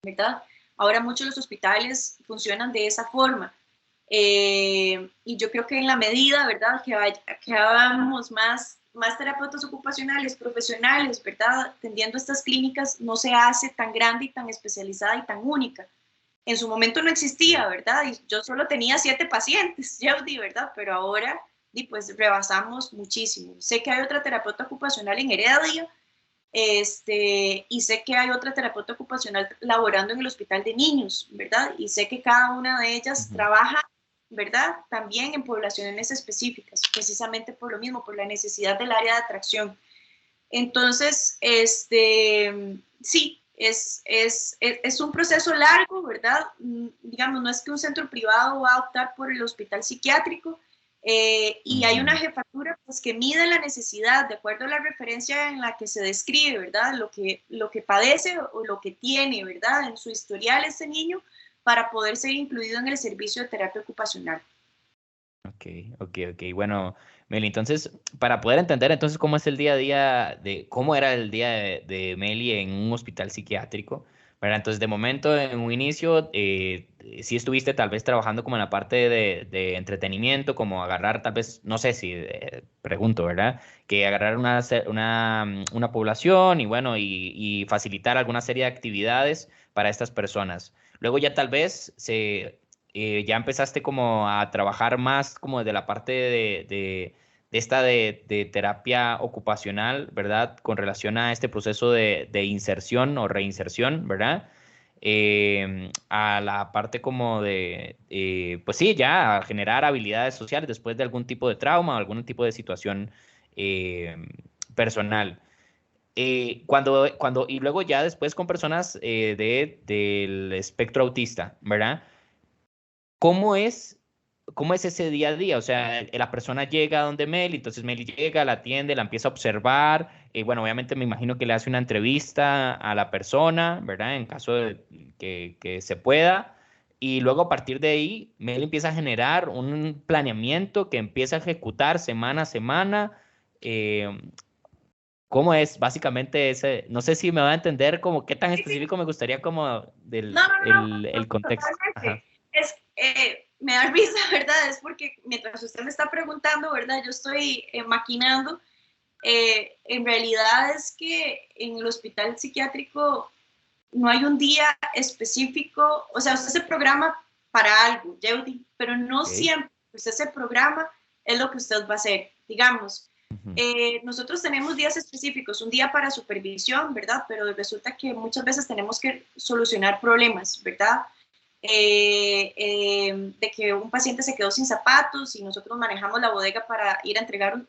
¿verdad? Ahora muchos de los hospitales funcionan de esa forma. Y yo creo que en la medida, ¿verdad?, que vamos más más terapeutas ocupacionales, profesionales, ¿verdad? Atendiendo estas clínicas, no se hace tan grande y tan especializada y tan única. En su momento no existía, ¿verdad? Y yo solo tenía 7 pacientes, Yehudi, ¿verdad? Pero ahora, pues rebasamos muchísimo. Sé que hay otra terapeuta ocupacional en Heredia, y sé que hay otra terapeuta ocupacional laborando en el hospital de niños, ¿verdad? Y sé que cada una de ellas trabaja, ¿verdad? También en poblaciones específicas, precisamente por lo mismo, por la necesidad del área de atracción. Entonces, sí, es un proceso largo, ¿verdad? Digamos, no es que un centro privado va a optar por el hospital psiquiátrico, y hay una jefatura pues, que mide la necesidad de acuerdo a la referencia en la que se describe, ¿verdad? Lo que padece o lo que tiene, ¿verdad? En su historial ese niño para poder ser incluido en el servicio de terapia ocupacional. Ok. Bueno, Meli, entonces, para poder entender entonces cómo es el día a día cómo era el día de Meli en un hospital psiquiátrico, ¿verdad? Entonces, de momento, en un inicio, sí estuviste tal vez trabajando como en la parte de entretenimiento, como agarrar tal vez, no sé si, pregunto, ¿verdad? Que agarrar una población y bueno, y facilitar alguna serie de actividades para estas personas. Luego ya tal vez ya empezaste como a trabajar más como desde la parte de esta de terapia ocupacional, ¿verdad? Con relación a este proceso de inserción o reinserción, ¿verdad? A la parte como pues sí, ya a generar habilidades sociales después de algún tipo de trauma o algún tipo de situación eh, personal. Y luego ya después con personas del espectro autista, ¿verdad? ¿Cómo es, cómo es ese día a día? O sea, la persona llega a donde Meli, entonces Meli llega, la atiende, la empieza a observar. Bueno, obviamente me imagino que le hace una entrevista a la persona, ¿verdad? En caso de que se pueda. Y luego a partir de ahí, Meli empieza a generar un planeamiento que empieza a ejecutar semana a semana. Eh, ¿Cómo es básicamente ese? No sé si me va a entender como qué tan Sí, sí. específico me gustaría como el contexto. Ajá. Totalmente. Me da risa, ¿verdad? Es porque mientras usted me está preguntando, ¿verdad? Yo estoy maquinando. En realidad es que en el hospital psiquiátrico no hay un día específico, o sea, usted se programa para algo, Yeudi, pero no Ok. siempre usted se programa es lo que usted va a hacer. Digamos, Ujú. nosotros tenemos días específicos, un día para supervisión, ¿verdad? Pero resulta que muchas veces tenemos que solucionar problemas, ¿verdad? De que un paciente se quedó sin zapatos y nosotros manejamos la bodega para ir a entregar,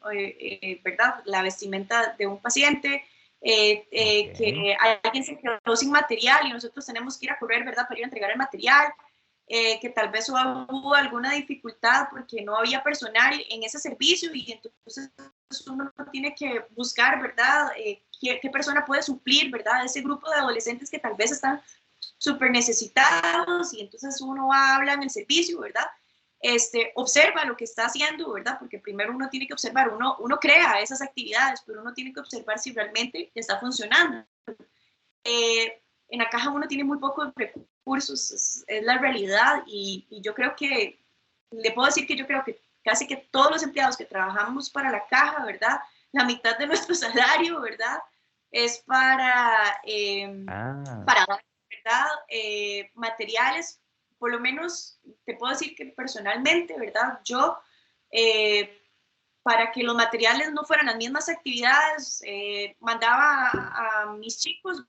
¿verdad? La vestimenta de un paciente, Ok. que alguien se quedó sin material y nosotros tenemos que ir a correr, ¿verdad? Para ir a entregar el material, que tal vez hubo alguna dificultad porque no había personal en ese servicio y entonces uno tiene que buscar, ¿verdad? ¿Qué persona puede suplir, ¿verdad? Ese grupo de adolescentes que tal vez están súper necesitados y entonces uno habla en el servicio, ¿verdad? Observa lo que está haciendo, ¿verdad? Porque primero uno tiene que observar, uno crea esas actividades, pero uno tiene que observar si realmente está funcionando. En la caja uno tiene muy pocos recursos, es la realidad y yo creo que, le puedo decir que yo creo que casi que todos los empleados que trabajamos para la caja, ¿verdad? La mitad de nuestro salario, ¿verdad? Es Ah, para dar, ¿verdad? Materiales, por lo menos te puedo decir que personalmente, ¿verdad? Yo, eh, para que los materiales no fueran las mismas actividades, mandaba a mis chicos,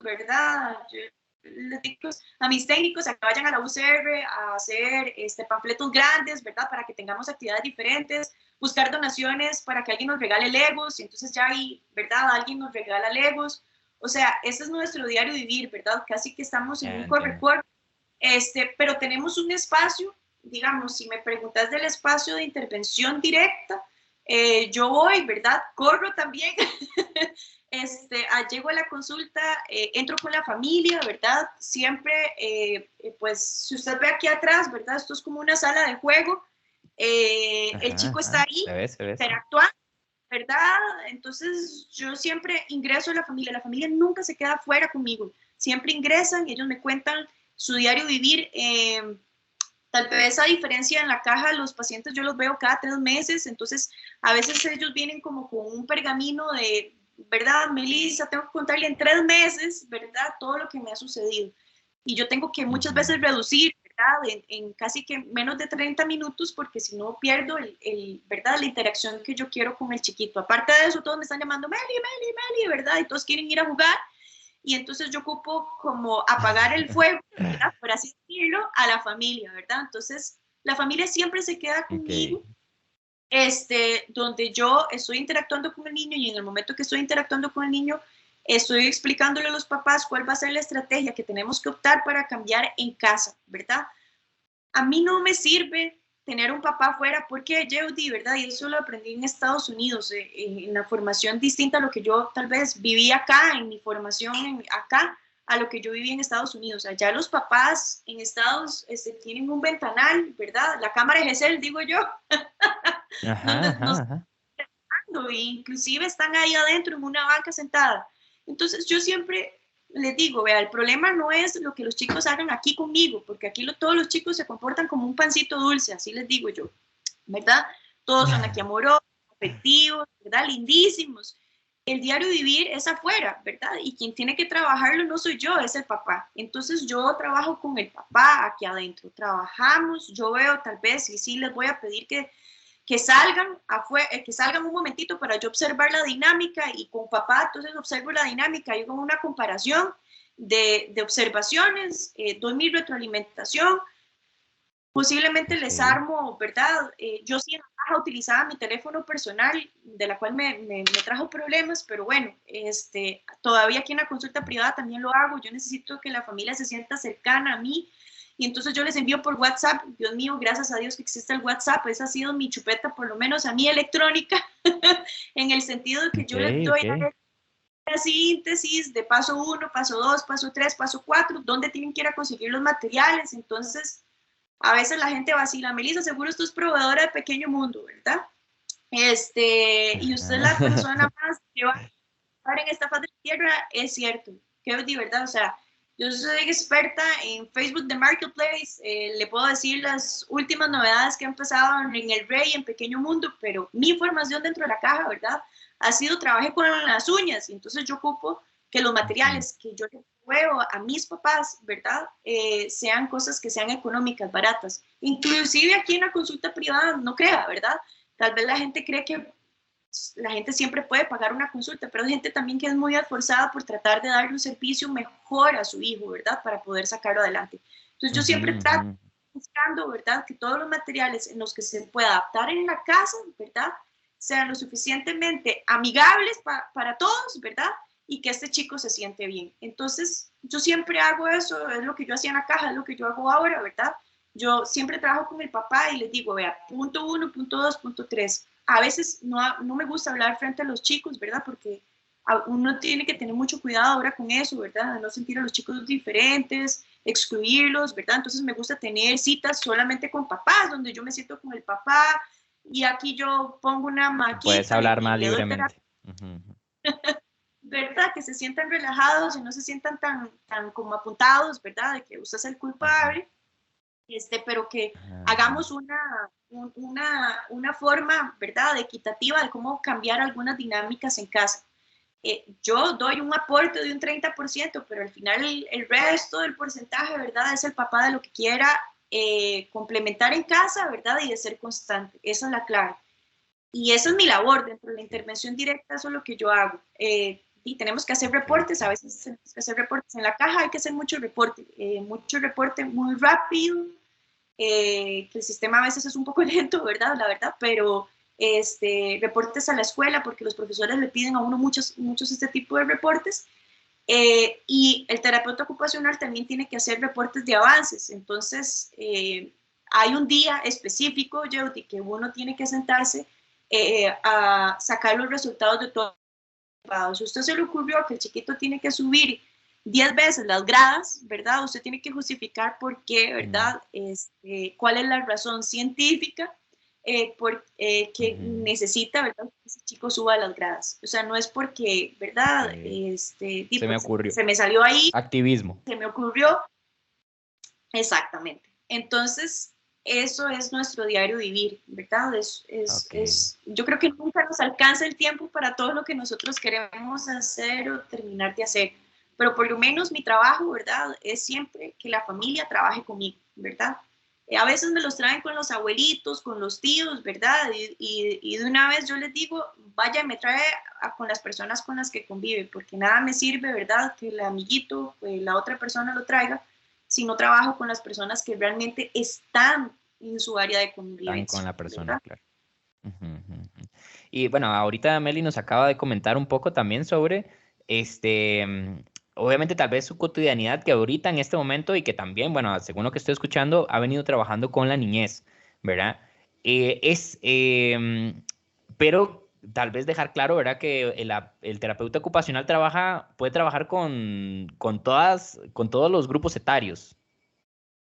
¿verdad? Yo les digo a mis técnicos a que vayan a la UCR a hacer panfletos grandes, ¿verdad? Para que tengamos actividades diferentes, buscar donaciones para que alguien nos regale Legos, y entonces ya ahí, ¿verdad? Alguien nos regala Legos. O sea, ese es nuestro diario vivir, ¿verdad? Casi que estamos en ya un entiendo. corre-corre, pero tenemos un espacio, digamos, si me preguntas del espacio de intervención directa, yo voy, ¿verdad? Corro también, llego a la consulta, entro con la familia, ¿verdad? Siempre, pues, si usted ve aquí atrás, ¿verdad? Esto es como una sala de juego, el Ajá, chico está ajá. ahí Se ve, sí. interactuando, ¿verdad? Entonces yo siempre ingreso a la familia nunca se queda fuera conmigo, siempre ingresan y ellos me cuentan su diario vivir. Tal vez a diferencia en la caja, los pacientes yo los veo cada 3 meses, entonces a veces ellos vienen como con un pergamino de, ¿verdad, Melissa? Tengo que contarle en 3 meses, ¿verdad? Todo lo que me ha sucedido. Y yo tengo que muchas veces reducir, ¿verdad? En casi que menos de 30 minutos, porque si no pierdo, ¿verdad? La interacción que yo quiero con el chiquito. Aparte de eso, todos me están llamando, Meli, ¿verdad? Y todos quieren ir a jugar. Y entonces yo ocupo como apagar el fuego, ¿verdad? Por así decirlo, a la familia, ¿verdad? Entonces, la familia siempre se queda conmigo, donde yo estoy interactuando con el niño y en el momento que estoy interactuando con el niño, estoy explicándole a los papás cuál va a ser la estrategia que tenemos que optar para cambiar en casa, ¿verdad? A mí no me sirve tener un papá afuera porque Jeudy, ¿verdad? Y eso lo aprendí en Estados Unidos, en la formación distinta a lo que yo tal vez viví acá, en mi formación acá, a lo que yo viví en Estados Unidos. Allá los papás en Estados tienen un ventanal, ¿verdad? La cámara de Gesell, digo yo, donde nos inclusive están ahí adentro en una banca sentada. Entonces yo siempre les digo, vea, el problema no es lo que los chicos hagan aquí conmigo, porque aquí todos los chicos se comportan como un pancito dulce, así les digo yo, ¿verdad? Todos son aquí amorosos, afectivos, ¿verdad? Lindísimos. El diario vivir es afuera, ¿verdad? Y quien tiene que trabajarlo no soy yo, es el papá. Entonces yo trabajo con el papá aquí adentro, trabajamos, yo veo tal vez, y sí les voy a pedir que salgan afuera, que salgan un momentito para yo observar la dinámica y con papá entonces observo la dinámica, yo hago una comparación de observaciones, doy mi retroalimentación, posiblemente les armo, ¿verdad? Yo sí en la caja utilizaba mi teléfono personal, de la cual me trajo problemas, pero bueno, todavía aquí en la consulta privada también lo hago, yo necesito que la familia se sienta cercana a mí, y entonces yo les envío por WhatsApp, Dios mío, gracias a Dios que existe el WhatsApp, esa ha sido mi chupeta, por lo menos a mí electrónica, en el sentido de que yo les doy la síntesis de paso 1, paso 2, paso 3, paso 4, dónde tienen que ir a conseguir los materiales. Entonces a veces la gente vacila, Melissa, seguro esto es proveedora de Pequeño Mundo, ¿verdad? Y usted es la persona más que va a estar en esta faz de tierra, es cierto, que de verdad, o sea, yo soy experta en Facebook de Marketplace, le puedo decir las últimas novedades que han pasado en el Rey, en Pequeño Mundo, pero mi información dentro de la caja, ¿verdad? Ha sido, trabajé con las uñas, y entonces yo ocupo que los materiales que yo les pruebo a mis papás, ¿verdad? Sean cosas que sean económicas, baratas. Inclusive aquí en la consulta privada, no crea, ¿verdad? Tal vez la gente cree que la gente siempre puede pagar una consulta, pero hay gente también que es muy esforzada por tratar de darle un servicio mejor a su hijo, ¿verdad? Para poder sacarlo adelante. Entonces yo siempre trato buscando, ¿verdad? Que todos los materiales en los que se pueda adaptar en la casa, ¿verdad? Sean lo suficientemente amigables para todos, ¿verdad? Y que este chico se siente bien. Entonces yo siempre hago eso, es lo que yo hacía en la caja, es lo que yo hago ahora, ¿verdad? Yo siempre trabajo con el papá y les digo, vea, punto 1, punto 2, punto 3. A veces no me gusta hablar frente a los chicos, ¿verdad? Porque uno tiene que tener mucho cuidado ahora con eso, ¿verdad? De no sentir a los chicos diferentes, excluirlos, ¿verdad? Entonces me gusta tener citas solamente con papás, donde yo me siento con el papá y aquí yo pongo una maquita. Puedes hablar más libremente. ¿Verdad? Que se sientan relajados y no se sientan tan como apuntados, ¿verdad? De que usted es el culpable. Pero que hagamos una forma, ¿verdad?, equitativa de cómo cambiar algunas dinámicas en casa. Yo doy un aporte de un 30%, pero al final el resto del porcentaje, ¿verdad?, es el papá de lo que quiera complementar en casa, ¿verdad?, y de ser constante. Esa es la clave. Y esa es mi labor dentro de la intervención directa, eso es lo que yo hago. Y tenemos que hacer reportes, a veces tenemos que hacer reportes en la caja, hay que hacer mucho reporte muy rápido, que el sistema a veces es un poco lento, ¿verdad? La verdad, pero reportes a la escuela, porque los profesores le piden a uno muchos este tipo de reportes, y el terapeuta ocupacional también tiene que hacer reportes de avances, entonces hay un día específico, Jeudy, que uno tiene que sentarse a sacar los resultados de todo. Si a usted se le ocurrió que el chiquito tiene que subir 10 veces las gradas, ¿verdad? Usted tiene que justificar por qué, ¿verdad? Cuál es la razón científica que necesita, ¿verdad? Que ese chico suba las gradas. O sea, no es porque, ¿verdad? Se me ocurrió. Se me salió ahí. Activismo. Se me ocurrió. Exactamente. Entonces, eso es nuestro diario vivir, ¿verdad? Ok. Yo creo que nunca nos alcanza el tiempo para todo lo que nosotros queremos hacer o terminar de hacer, pero por lo menos mi trabajo, ¿verdad? Es siempre que la familia trabaje conmigo, ¿verdad? A veces me los traen con los abuelitos, con los tíos, ¿verdad? Y de una vez yo les digo, vaya, me trae con las personas con las que convive, porque nada me sirve, ¿verdad? Que el amiguito, la otra persona lo traiga, si no trabajo con las personas que realmente están en su área de Están con convivencia, la persona, ¿verdad? claro. Ujú, ujú, ujú. Y bueno, ahorita Meli nos acaba de comentar un poco también sobre, este, obviamente tal vez su cotidianidad que ahorita en este momento y que también, bueno, según lo que estoy escuchando, ha venido trabajando con la niñez, ¿verdad? Pero tal vez dejar claro, ¿verdad? Que el terapeuta ocupacional puede trabajar con todos los grupos etarios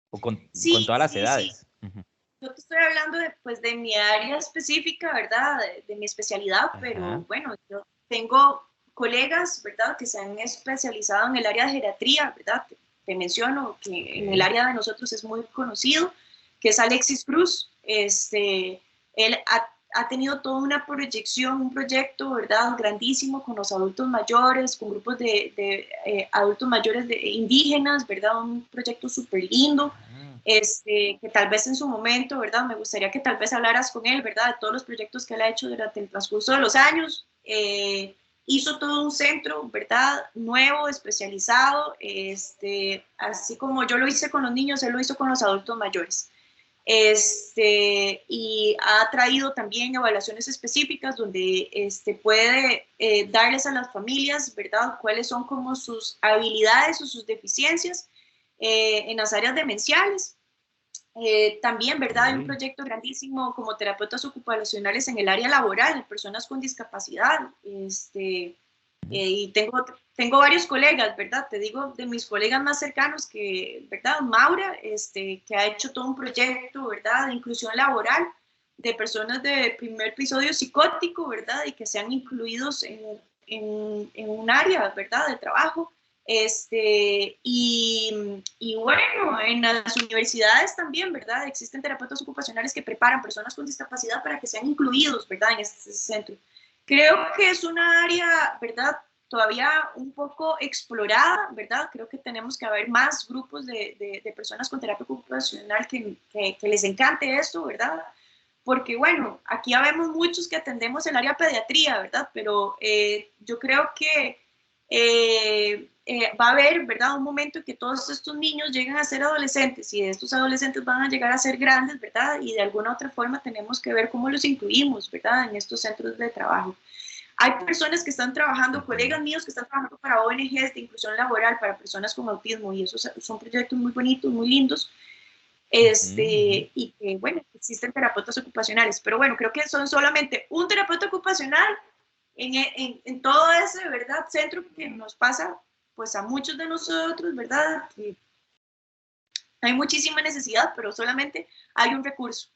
o con Sí, todas las sí, sí. edades. Ujú. Yo te estoy hablando de, pues, de mi área específica, ¿verdad? De mi especialidad, pero Ajá. bueno, yo tengo colegas, ¿verdad? Que se han especializado en el área de geriatría, ¿verdad? Te menciono Ok. que en el área de nosotros es muy conocido, que es Alexis Cruz. Él ha tenido toda una proyección, un proyecto, ¿verdad? Grandísimo con los adultos mayores, con grupos de adultos mayores indígenas, ¿verdad? Un proyecto súper lindo Ah, que tal vez en su momento, ¿verdad? Me gustaría que tal vez hablaras con él, ¿verdad? De todos los proyectos que él ha hecho durante el transcurso de los años. Hizo todo un centro, ¿verdad? Nuevo, especializado, así como yo lo hice con los niños, él lo hizo con los adultos mayores. Y ha traído también evaluaciones específicas donde puede darles a las familias, ¿verdad?, cuáles son como sus habilidades o sus deficiencias en las áreas demenciales. También, ¿verdad? Hay un ok. proyecto grandísimo como terapeutas ocupacionales en el área laboral, personas con discapacidad. Y tengo varios colegas, ¿verdad? Te digo, de mis colegas más cercanos, que, ¿verdad? Maura, que ha hecho todo un proyecto, ¿verdad? De inclusión laboral de personas de primer episodio psicótico, ¿verdad? Y que sean incluidos en un área, ¿verdad? De trabajo. Y bueno, en las universidades también, ¿verdad? Existen terapeutas ocupacionales que preparan personas con discapacidad para que sean incluidos, ¿verdad? En este centro. Creo que es una área, ¿verdad? Todavía un poco explorada, ¿verdad? Creo que tenemos que haber más grupos de personas con terapia ocupacional que les encante esto, ¿verdad? Porque bueno, aquí ya vemos muchos que atendemos el área pediatría, ¿verdad? Pero yo creo que va a haber, ¿verdad? Un momento en que todos estos niños lleguen a ser adolescentes y estos adolescentes van a llegar a ser grandes, ¿verdad? Y de alguna otra forma tenemos que ver cómo los incluimos, ¿verdad? En estos centros de trabajo. Hay personas que están trabajando, Ujú, colegas míos que están trabajando para ONGs de inclusión laboral para personas con autismo y esos son proyectos muy bonitos, muy lindos. ujú, ujú. Y que, bueno, existen terapeutas ocupacionales, pero bueno, creo que son solamente un terapeuta ocupacional en todo ese, ¿verdad? Centro que nos pasa, pues a muchos de nosotros, ¿verdad? Que hay muchísima necesidad, pero solamente hay un recurso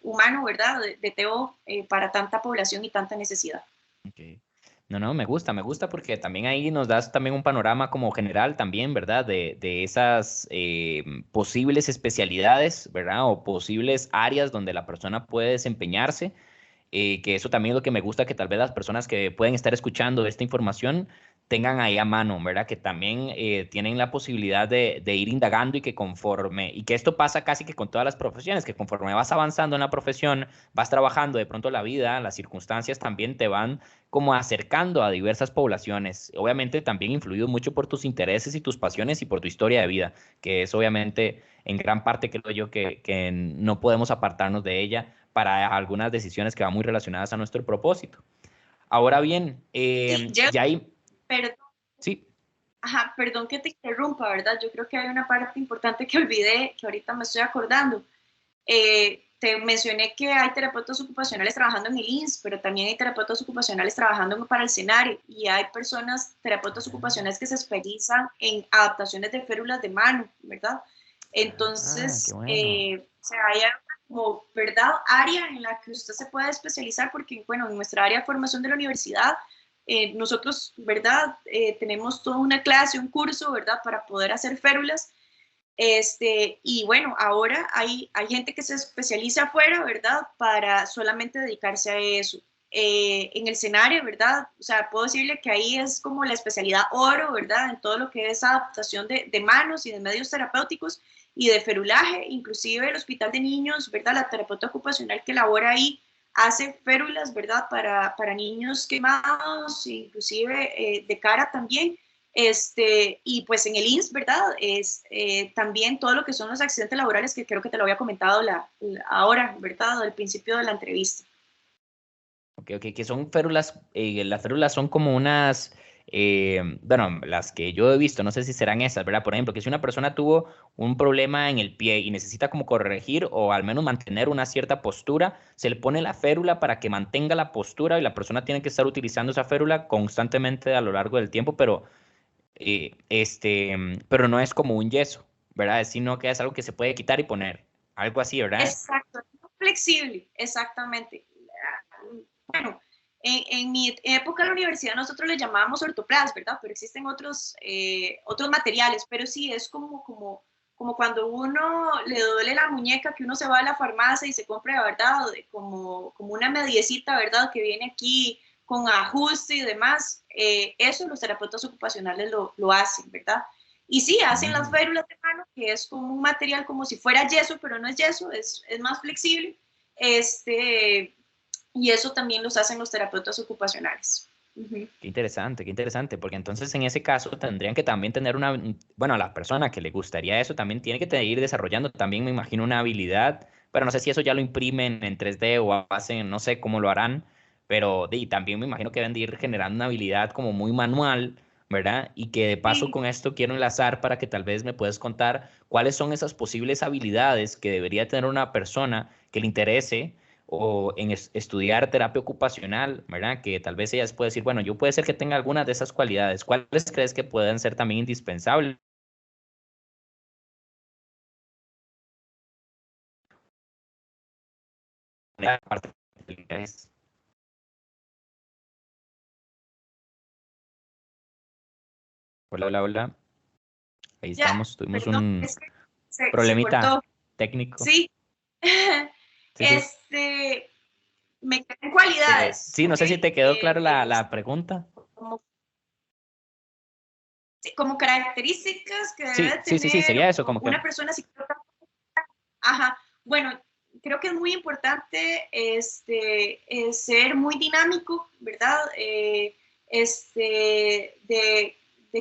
humano, ¿verdad? De TO para tanta población y tanta necesidad. Ok. No, no, me gusta porque también ahí nos das también un panorama como general también, ¿verdad? De esas posibles especialidades, ¿verdad? O posibles áreas donde la persona puede desempeñarse. Que eso también es lo que me gusta, que tal vez las personas que pueden estar escuchando esta información tengan ahí a mano, ¿verdad? Que también tienen la posibilidad de ir indagando y que conforme, y que esto pasa casi que con todas las profesiones, que conforme vas avanzando en la profesión, vas trabajando, de pronto la vida, las circunstancias también te van como acercando a diversas poblaciones. Obviamente también influido mucho por tus intereses y tus pasiones y por tu historia de vida, que es obviamente en gran parte creo yo que no podemos apartarnos de ella para algunas decisiones que van muy relacionadas a nuestro propósito. Ahora bien, Sí, yo, ya hay, perdón, sí, ajá, perdón que te interrumpa, ¿verdad? Yo creo que hay una parte importante que olvidé, que ahorita me estoy acordando. Te mencioné que hay terapeutas ocupacionales trabajando en el INS, pero también hay terapeutas ocupacionales trabajando para el SENARE y hay personas, terapeutas ocupacionales que se especializan en adaptaciones de férulas de mano, ¿verdad? qué Entonces, bueno. o sea, hay como, ¿verdad?, área en la que usted se puede especializar porque, bueno, en nuestra área de formación de la universidad, nosotros, ¿verdad?, tenemos toda una clase, un curso, ¿verdad?, para poder hacer férulas Y bueno, ahora hay gente que se especializa afuera, ¿verdad? Para solamente dedicarse a eso. En el escenario, ¿verdad? O sea, puedo decirle que ahí es como la especialidad oro, ¿verdad? En todo lo que es adaptación de manos y de medios terapéuticos y de ferulaje, inclusive el Hospital de Niños, ¿verdad? La terapeuta ocupacional que labora ahí hace férulas, ¿verdad? Para niños quemados, inclusive de cara también. Y pues en el INS, ¿verdad? También todo lo que son los accidentes laborales, que creo que te lo había comentado ahora, ¿verdad? Al principio de la entrevista. Ok, ok, que son férulas, las férulas son como unas, bueno, las que yo he visto, no sé si serán esas, ¿verdad? Por ejemplo, que si una persona tuvo un problema en el pie y necesita como corregir o al menos mantener una cierta postura, se le pone la férula para que mantenga la postura y la persona tiene que estar utilizando esa férula constantemente a lo largo del tiempo, pero no es como un yeso, ¿verdad? Sino que es algo que se puede quitar y poner, algo así, ¿verdad? Exacto, flexible, exactamente. Bueno, en mi época en la universidad nosotros le llamábamos ortoplas, ¿verdad? Pero existen otros materiales, pero sí es como cuando uno le duele la muñeca, que uno se va a la farmacia y se compra, ¿verdad? Como una mediecita, ¿verdad? Que viene aquí con ajuste y demás. Eso los terapeutas ocupacionales lo hacen, ¿verdad? Y sí, hacen las Mm. férulas de mano, que es como un material como si fuera yeso, pero no es yeso, es más flexible. Y eso también los hacen los terapeutas ocupacionales. Uh-huh. Qué interesante, porque entonces en ese caso tendrían que también tener bueno, a la persona que le gustaría eso también tiene que ir desarrollando también, me imagino, una habilidad, pero no sé si eso ya lo imprimen en 3D o hacen, no sé cómo lo harán, pero también me imagino que deben de ir generando una habilidad como muy manual, ¿verdad? Y que de paso Sí, con esto quiero enlazar para que tal vez me puedas contar cuáles son esas posibles habilidades que debería tener una persona que le interese o en estudiar terapia ocupacional, ¿verdad? Que tal vez ellas pueden decir, bueno, yo puede ser que tenga algunas de esas cualidades. ¿Cuáles crees que pueden ser también indispensables? Aparte del interés. Hola, hola, hola. Ahí ya, estamos. Tuvimos perdón, un es que se problemita cortó. técnico. Sí, Sí, sí. este, me quedan cualidades, Sí, no ¿ok? sé si te quedó clara la pregunta. Como, sí, como características que debe Sí, sí, sí, sí, tener sería eso, como que una persona psicóloga. Ajá, bueno, creo que es muy importante ser muy dinámico, ¿verdad? De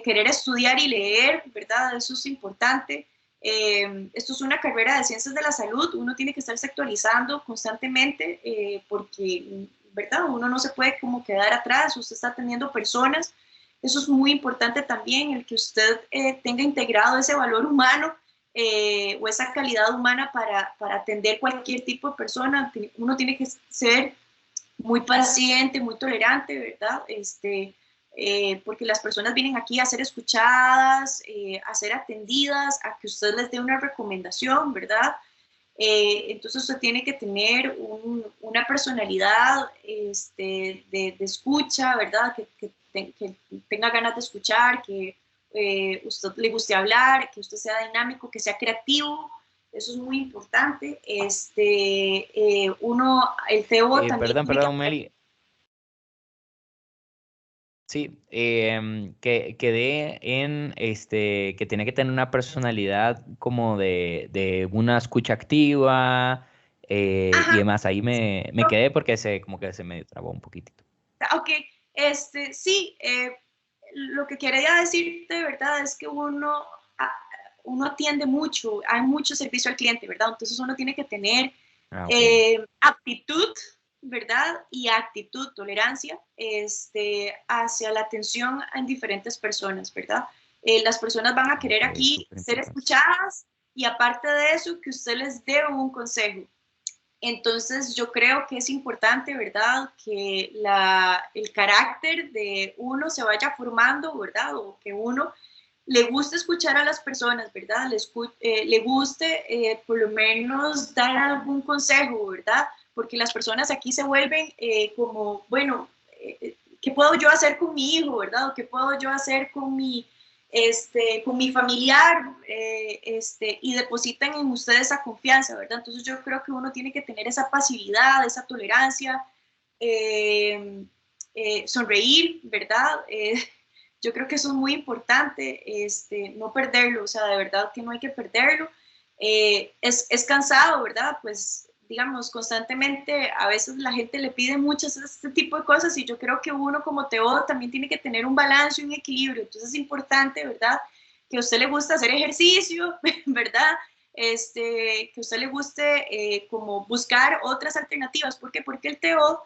querer estudiar y leer, ¿verdad? Eso es importante. Esto es una carrera de ciencias de la salud, uno tiene que estarse actualizando constantemente porque, ¿verdad? Uno no se puede como quedar atrás, usted está atendiendo personas. Eso es muy importante también, el que usted tenga integrado ese valor humano o esa calidad humana para atender cualquier tipo de persona. Uno tiene que ser muy paciente, muy tolerante, ¿verdad? Porque las personas vienen aquí a ser escuchadas, a ser atendidas, a que usted les dé una recomendación, ¿verdad? Entonces usted tiene que tener una personalidad de escucha, ¿verdad? Que tenga ganas de escuchar, que usted le guste hablar, que usted sea dinámico, que sea creativo. Eso es muy importante. El CEO también Perdón, tiene que... perdón, Meli. Sí, quedé en que tiene que tener una personalidad como de una escucha activa y Ajá, demás. Ahí me quedé porque como que se me trabó un poquitito. ok, sí, lo que quería decirte, ¿verdad? Es que ah, uno atiende mucho, hay mucho servicio al cliente, ¿verdad? Entonces uno tiene que tener Ah, ok. aptitud, ¿verdad? Y actitud, tolerancia, hacia la atención en diferentes personas, ¿verdad? Las personas van a Ok, querer aquí súper ser importante. escuchadas y aparte de eso, que usted les dé un consejo. Entonces yo creo que es importante, ¿verdad? Que el carácter de uno se vaya formando, ¿verdad? O que uno le guste escuchar a las personas, ¿verdad? Le guste por lo menos dar algún consejo, ¿verdad? Porque las personas aquí se vuelven como, bueno, ¿qué puedo yo hacer con mi hijo, ¿verdad? ¿O qué puedo yo hacer con con mi familiar, y depositan en ustedes esa confianza, ¿verdad? Entonces yo creo que uno tiene que tener esa pasividad, esa tolerancia, sonreír, ¿verdad? Yo creo que eso es muy importante, no perderlo, o sea, de verdad que no hay que perderlo. Es cansado, ¿verdad? Pues, digamos, constantemente a veces la gente le pide muchas este tipo de cosas y yo creo que uno como TO también tiene que tener un balance y un equilibrio. Entonces es importante, ¿verdad? Que a usted le guste hacer ejercicio, ¿verdad? Que a usted le guste como buscar otras alternativas. ¿Por qué? Porque el TO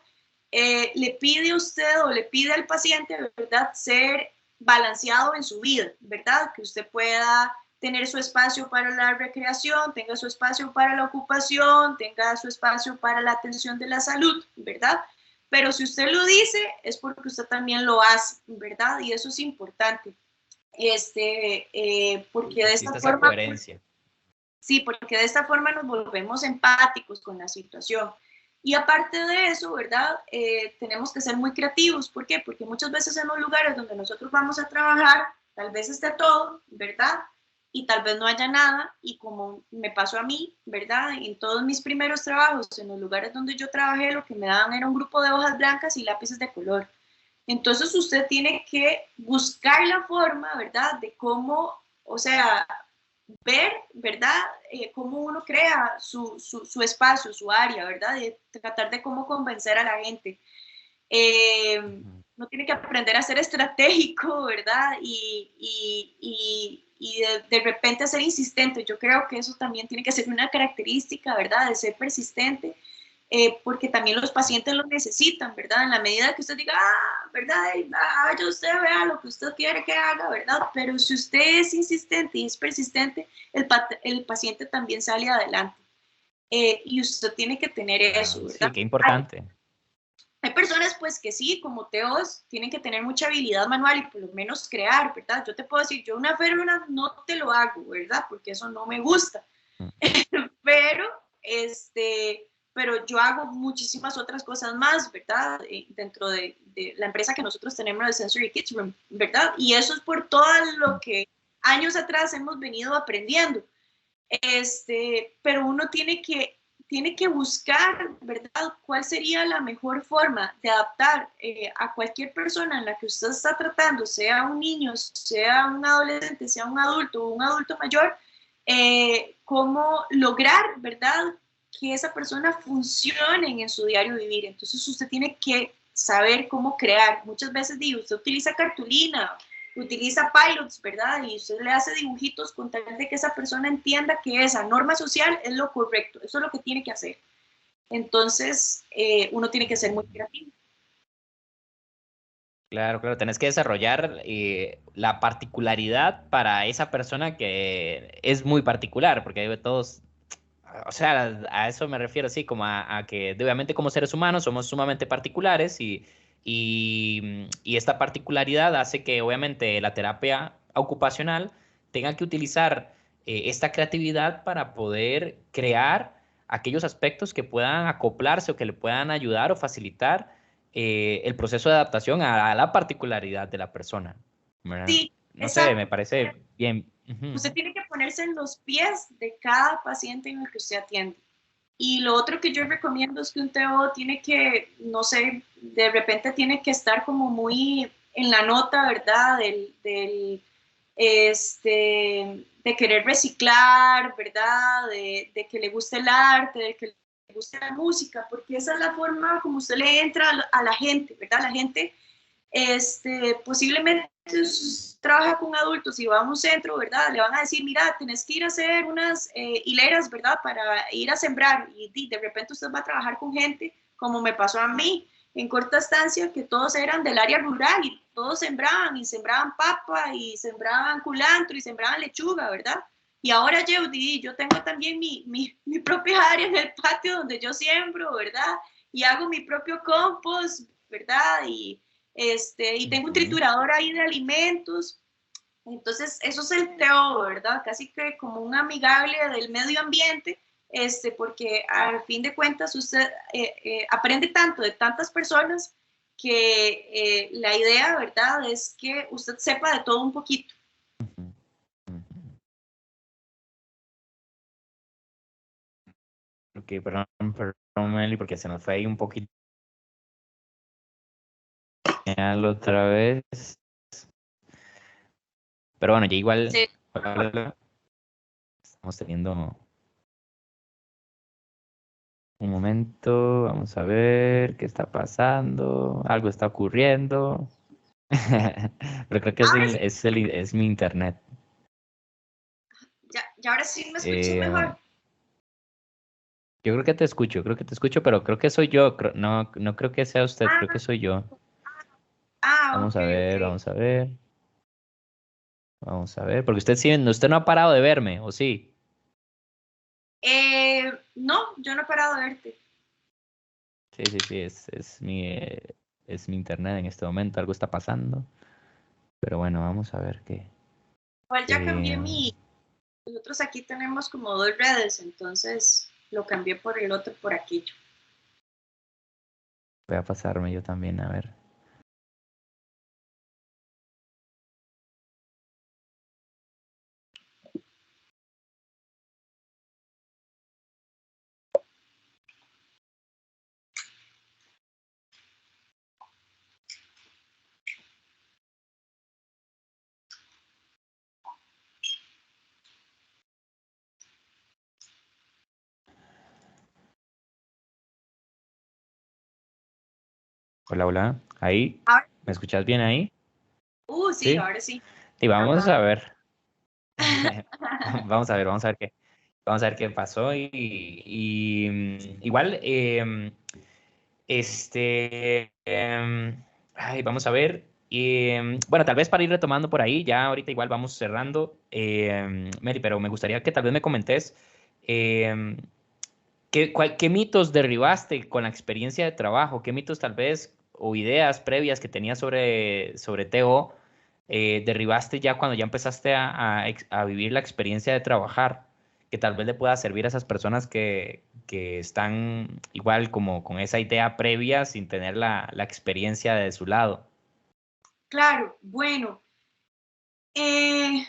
le pide a usted o le pide al paciente, ¿verdad? Ser balanceado en su vida, ¿verdad? Que usted pueda tener su espacio para la recreación, tenga su espacio para la ocupación, tenga su espacio para la atención de la salud, ¿verdad? Pero si usted lo dice, es porque usted también lo hace, ¿verdad? Y eso es importante. Porque de esta forma... coherencia. Sí, porque de esta forma nos volvemos empáticos con la situación. Y aparte de eso, ¿verdad? Tenemos que ser muy creativos. ¿Por qué? Porque muchas veces en los lugares donde nosotros vamos a trabajar, tal vez esté todo, ¿verdad? Y tal vez no haya nada. Y como me pasó a mí, ¿verdad? En todos mis primeros trabajos, en los lugares donde yo trabajé, lo que me daban era un grupo de hojas blancas y lápices de color. Entonces usted tiene que buscar la forma, ¿verdad? De cómo, o sea, ver, ¿verdad? Cómo uno crea su espacio, su área, ¿verdad? De tratar de cómo convencer a la gente. Uno tiene que aprender a ser estratégico, ¿verdad? Y de repente ser insistente. Yo creo que eso también tiene que ser una característica, ¿verdad? De ser persistente. Porque también los pacientes lo necesitan, ¿verdad? En la medida que usted diga, ¿verdad? Vaya usted, vea lo que usted quiere que haga, ¿verdad? Pero si usted es insistente y es persistente, el paciente también sale adelante. Y usted tiene que tener eso, ¿verdad? Sí, qué importante. Hay personas, pues, que sí, como TOs, tienen que tener mucha habilidad manual y por lo menos crear, ¿verdad? Yo te puedo decir, yo una férula no te lo hago, ¿verdad? Porque eso no me gusta. Pero, pero yo hago muchísimas otras cosas más, ¿verdad? Dentro de la empresa que nosotros tenemos, el Sensory Kids Room, ¿verdad? Y eso es por todo lo que años atrás hemos venido aprendiendo. Pero uno tiene que buscar, ¿verdad? ¿Cuál sería la mejor forma de adaptar a cualquier persona en la que usted está tratando, sea un niño, sea un adolescente, sea un adulto mayor, cómo lograr, ¿verdad? Que esa persona funcione en su diario vivir. Entonces usted tiene que saber cómo crear. Muchas veces digo, usted utiliza cartulina, utiliza pilots, ¿verdad? Y usted le hace dibujitos con tal de que esa persona entienda que esa norma social es lo correcto. Eso es lo que tiene que hacer. Entonces, uno tiene que ser muy creativo. Claro, claro, tenés que desarrollar la particularidad para esa persona que es muy particular, porque todos, o sea, a eso me refiero, sí, como a que obviamente como seres humanos somos sumamente particulares y esta particularidad hace que obviamente la terapia ocupacional tenga que utilizar esta creatividad para poder crear aquellos aspectos que puedan acoplarse o que le puedan ayudar o facilitar el proceso de adaptación a la particularidad de la persona, ¿verdad? Sí, No sé, me exacto. parece bien. Usted tiene que ponerse en los pies de cada paciente en el que usted atiende. Y lo otro que yo recomiendo es que un TO tiene que, no sé, de repente tiene que estar como muy en la nota, ¿verdad? De querer reciclar, ¿verdad? De que le guste el arte, de que le guste la música, porque esa es la forma como usted le entra a la gente, ¿verdad? La gente posiblemente trabaja con adultos y va a un centro, ¿verdad? Le van a decir, mira, tenés que ir a hacer unas hileras, ¿verdad? Para ir a sembrar y de repente usted va a trabajar con gente, como me pasó a mí, en corta estancia, que todos eran del área rural y todos sembraban y sembraban papa y sembraban culantro y sembraban lechuga, ¿verdad? Y ahora yo tengo también mi propia área en el patio donde yo siembro, ¿verdad? Y hago mi propio compost, ¿verdad? Y tengo un triturador ahí de alimentos. Entonces, eso es el TO, ¿verdad? Casi que como un amigable del medio ambiente, porque al fin de cuentas usted aprende tanto de tantas personas que la idea, ¿verdad? Es que usted sepa de todo un poquito, Ujú, ujú. Ok, perdón, Meli, porque se nos fue ahí un poquito señal otra vez. Pero bueno, ya igual, Sí. estamos teniendo un momento, vamos a ver qué está pasando, algo está ocurriendo. Pero creo que Ahora sí, es mi internet. ya ahora sí me escuchas Eh, mejor. yo creo que te escucho, pero creo que soy yo. No, no creo que sea usted, creo que Ah, soy yo. ok, Vamos a ver, ok. vamos a ver, vamos a ver. Porque usted no ha parado de verme, ¿o sí? No, yo no he parado de verte. Sí, sí, sí, es mi internet en este momento, algo está pasando. Pero bueno, vamos a ver qué. Igual ya cambié eh, mi. Nosotros aquí tenemos como dos redes, entonces lo cambié por el otro por aquello. voy a pasarme yo también, a ver. Hola, hola. Ahí, Ahora, ¿me escuchas bien ahí? sí, Sí. ahora sí. Y vamos Ajá. a ver. Vamos a ver qué pasó igual vamos a ver bueno, tal vez para ir retomando por ahí, ya ahorita igual vamos cerrando, Mary, pero me gustaría que tal vez me comentes em, qué mitos derribaste con la experiencia de trabajo, qué mitos tal vez o ideas previas que tenías sobre TO derribaste ya cuando ya empezaste a vivir la experiencia de trabajar, que tal vez le pueda servir a esas personas que están igual como con esa idea previa sin tener la experiencia de su lado. Claro, bueno, eh,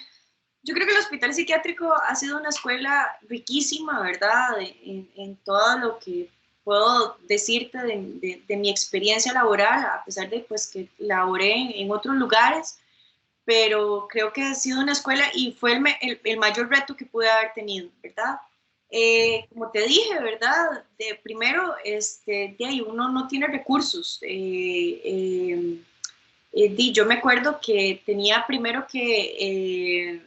yo creo que el hospital psiquiátrico ha sido una escuela riquísima, ¿verdad? En todo lo que puedo decirte de mi experiencia laboral, a pesar de pues, que laboré en otros lugares, pero creo que ha sido una escuela y fue el mayor reto que pude haber tenido, ¿verdad? Como te dije, ¿verdad? Primero, de ahí uno no tiene recursos. Yo me acuerdo que tenía primero que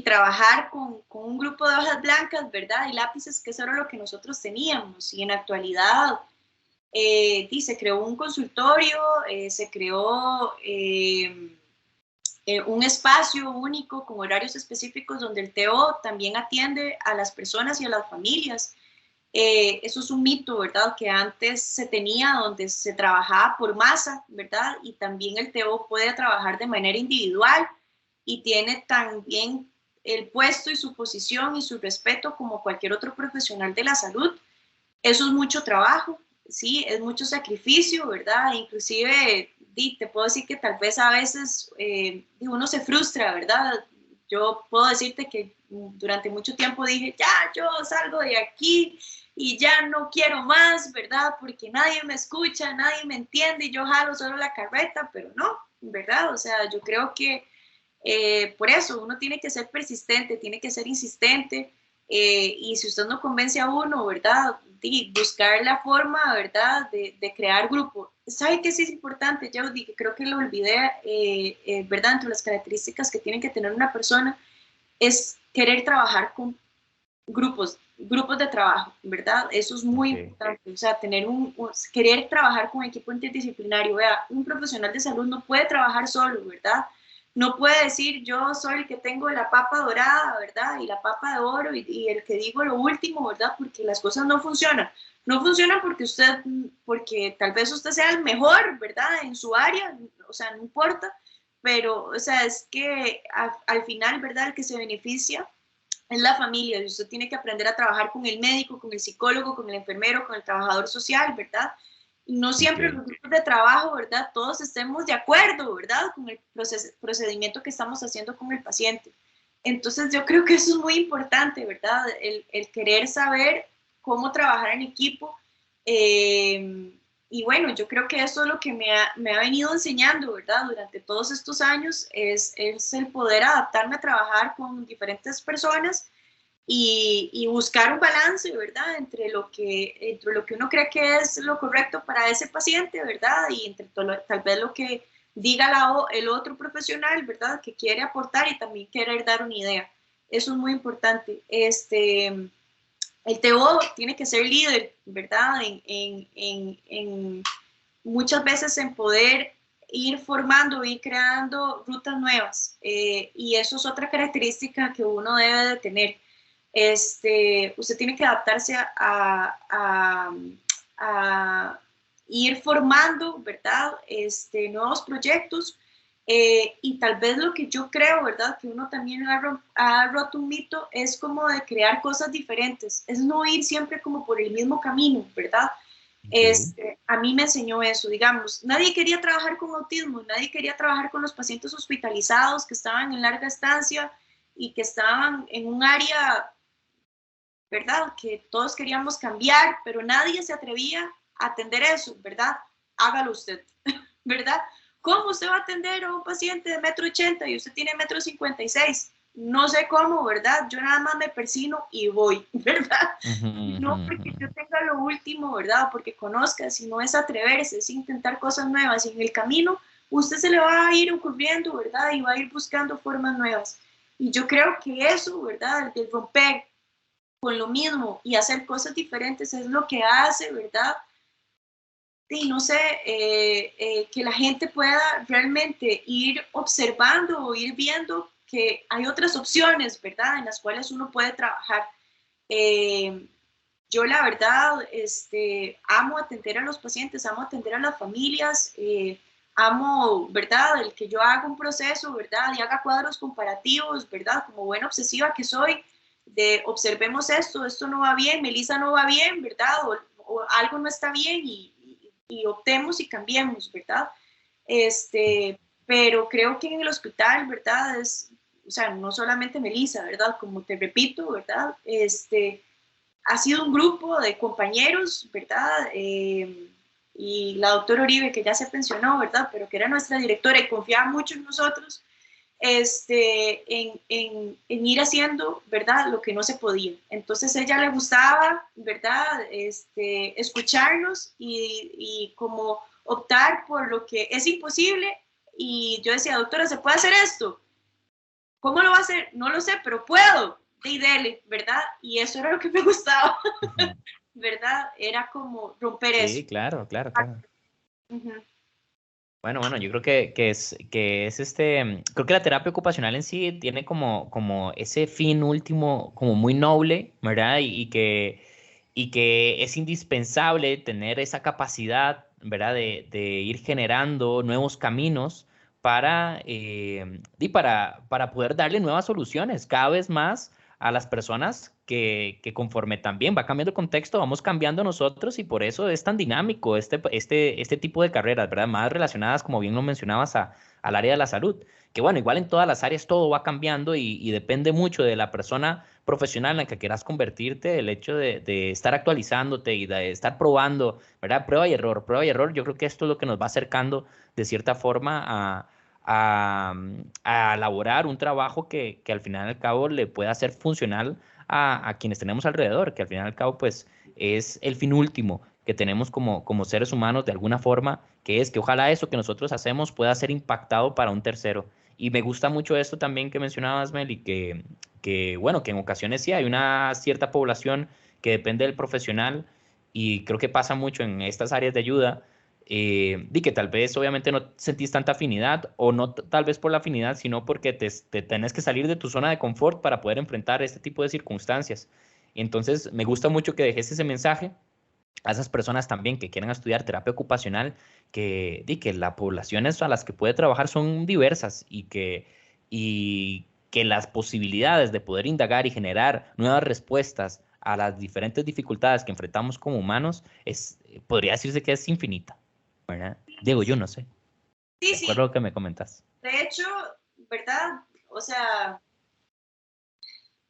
trabajar con un grupo de hojas blancas, ¿verdad? Y lápices, que eso era lo que nosotros teníamos. Y en la actualidad se creó un consultorio, se creó un espacio único con horarios específicos donde el TO también atiende a las personas y a las familias. Eso es un mito, ¿verdad? Que antes se tenía donde se trabajaba por masa, ¿verdad? Y también el TO puede trabajar de manera individual y tiene también el puesto y su posición y su respeto como cualquier otro profesional de la salud. Eso es mucho trabajo, sí, es mucho sacrificio, ¿verdad? Inclusive, te puedo decir que tal vez a veces uno se frustra, ¿verdad? Yo puedo decirte que durante mucho tiempo dije, ya, yo salgo de aquí y ya no quiero más, ¿verdad? Porque nadie me escucha, nadie me entiende y yo jalo solo la carreta, pero no, ¿verdad? O sea, yo creo que por eso uno tiene que ser persistente, tiene que ser insistente, y si usted no convence a uno, ¿verdad? Buscar la forma, ¿verdad? De crear grupo. ¿Sabe qué sí es importante? Yo creo que lo olvidé, ¿verdad? Entre las características que tiene que tener una persona es querer trabajar con grupos de trabajo, ¿verdad? Eso es muy Ok. importante, o sea, querer trabajar con equipo interdisciplinario. Vea, un profesional de salud no puede trabajar solo, ¿verdad? No puede decir yo soy el que tengo la papa dorada, ¿verdad? Y la papa de oro y el que digo lo último, ¿verdad? Porque las cosas no funcionan. No funcionan porque tal vez usted sea el mejor, ¿verdad? En su área, o sea, no importa, pero, o sea, es que al final, ¿verdad? El que se beneficia es la familia, y usted tiene que aprender a trabajar con el médico, con el psicólogo, con el enfermero, con el trabajador social, ¿verdad? no siempre los grupos de trabajo, ¿verdad? Todos estemos de acuerdo, ¿verdad? Con el procedimiento que estamos haciendo con el paciente. Entonces yo creo que eso es muy importante, ¿verdad? El querer saber cómo trabajar en equipo. Y bueno, yo creo que eso es lo que me ha venido enseñando, ¿verdad? Durante todos estos años es el poder adaptarme a trabajar con diferentes personas y buscar un balance, ¿verdad? Entre lo que uno cree que es lo correcto para ese paciente, ¿verdad? Y entre tal vez lo que diga el otro profesional, ¿verdad? Que quiere aportar y también querer dar una idea. Eso es muy importante. El TO tiene que ser líder, ¿verdad? Muchas veces en poder ir formando, ir creando rutas nuevas. Y eso es otra característica que uno debe de tener. Usted tiene que adaptarse a ir formando, ¿verdad? Nuevos proyectos. Y tal vez lo que yo creo, ¿verdad? Que uno también ha roto un mito es como de crear cosas diferentes, es no ir siempre como por el mismo camino, ¿verdad? Okay. A mí me enseñó eso, digamos, nadie quería trabajar con autismo, nadie quería trabajar con los pacientes hospitalizados que estaban en larga estancia y que estaban en un área, ¿verdad? Que todos queríamos cambiar, pero nadie se atrevía a atender eso, ¿verdad? Hágalo usted, ¿verdad? ¿Cómo usted va a atender a un paciente de 1,80 m y usted tiene 1,56 m? No sé cómo, ¿verdad? Yo nada más me persino y voy, ¿verdad? No porque yo tenga lo último, ¿verdad? Porque conozca, sino es atreverse, es intentar cosas nuevas. Y en el camino usted se le va a ir ocurriendo, ¿verdad? Y va a ir buscando formas nuevas. Y yo creo que eso, ¿verdad? El romper con lo mismo y hacer cosas diferentes es lo que hace, ¿verdad? Y no sé, que la gente pueda realmente ir observando o ir viendo que hay otras opciones, ¿verdad? En las cuales uno puede trabajar. Yo la verdad, amo atender a los pacientes, amo atender a las familias, amo, ¿verdad? El que yo haga un proceso, ¿verdad? Y haga cuadros comparativos, ¿verdad? Como buena obsesiva que soy, de observemos esto no va bien, Melissa no va bien, ¿verdad? O algo no está bien y optemos y cambiemos, ¿verdad? Pero creo que en el hospital, ¿verdad? O sea, no solamente Melissa, ¿verdad? Como te repito, ¿verdad? Ha sido un grupo de compañeros, ¿verdad? Y la doctora Uribe, que ya se pensionó, ¿verdad? Pero que era nuestra directora y confiaba mucho en nosotros, en ir haciendo, ¿verdad? Lo que no se podía. Entonces a ella le gustaba, ¿verdad? Escucharnos y como optar por lo que es imposible. Y yo decía, doctora, ¿se puede hacer esto? ¿Cómo lo va a hacer? No lo sé, pero puedo. Y dele, ¿verdad? Y eso era lo que me gustaba, ¿verdad? Era como romper eso. Sí, claro. Bueno, yo creo que es creo que la terapia ocupacional en sí tiene como ese fin último, como muy noble, ¿verdad? Y que es indispensable tener esa capacidad, ¿verdad? De ir generando nuevos caminos para poder darle nuevas soluciones cada vez más a las personas que conforme también va cambiando el contexto, vamos cambiando nosotros y por eso es tan dinámico este tipo de carreras, ¿verdad? Más relacionadas, como bien lo mencionabas, al área de la salud. Que bueno, igual en todas las áreas todo va cambiando y depende mucho de la persona profesional en la que quieras convertirte, el hecho de estar actualizándote y de estar probando, ¿verdad? Prueba y error. Yo creo que esto es lo que nos va acercando de cierta forma a elaborar un trabajo que al final y al cabo le pueda ser funcional a quienes tenemos alrededor, que al final y al cabo pues es el fin último que tenemos como seres humanos de alguna forma, que es que ojalá eso que nosotros hacemos pueda ser impactado para un tercero. Y me gusta mucho esto también que mencionabas, Meli, bueno, que en ocasiones sí hay una cierta población que depende del profesional y creo que pasa mucho en estas áreas de ayuda, di que tal vez obviamente no sentís tanta afinidad o no tal vez por la afinidad, sino porque te tenés que salir de tu zona de confort para poder enfrentar este tipo de circunstancias. Entonces, me gusta mucho que dejes ese mensaje a esas personas también que quieran estudiar terapia ocupacional, que las poblaciones a las que puede trabajar son diversas y que las posibilidades de poder indagar y generar nuevas respuestas a las diferentes dificultades que enfrentamos como humanos, podría decirse que es infinita, ¿verdad? Diego, yo no sé. Sí, De acuerdo a lo que me comentas. De hecho, ¿verdad? O sea,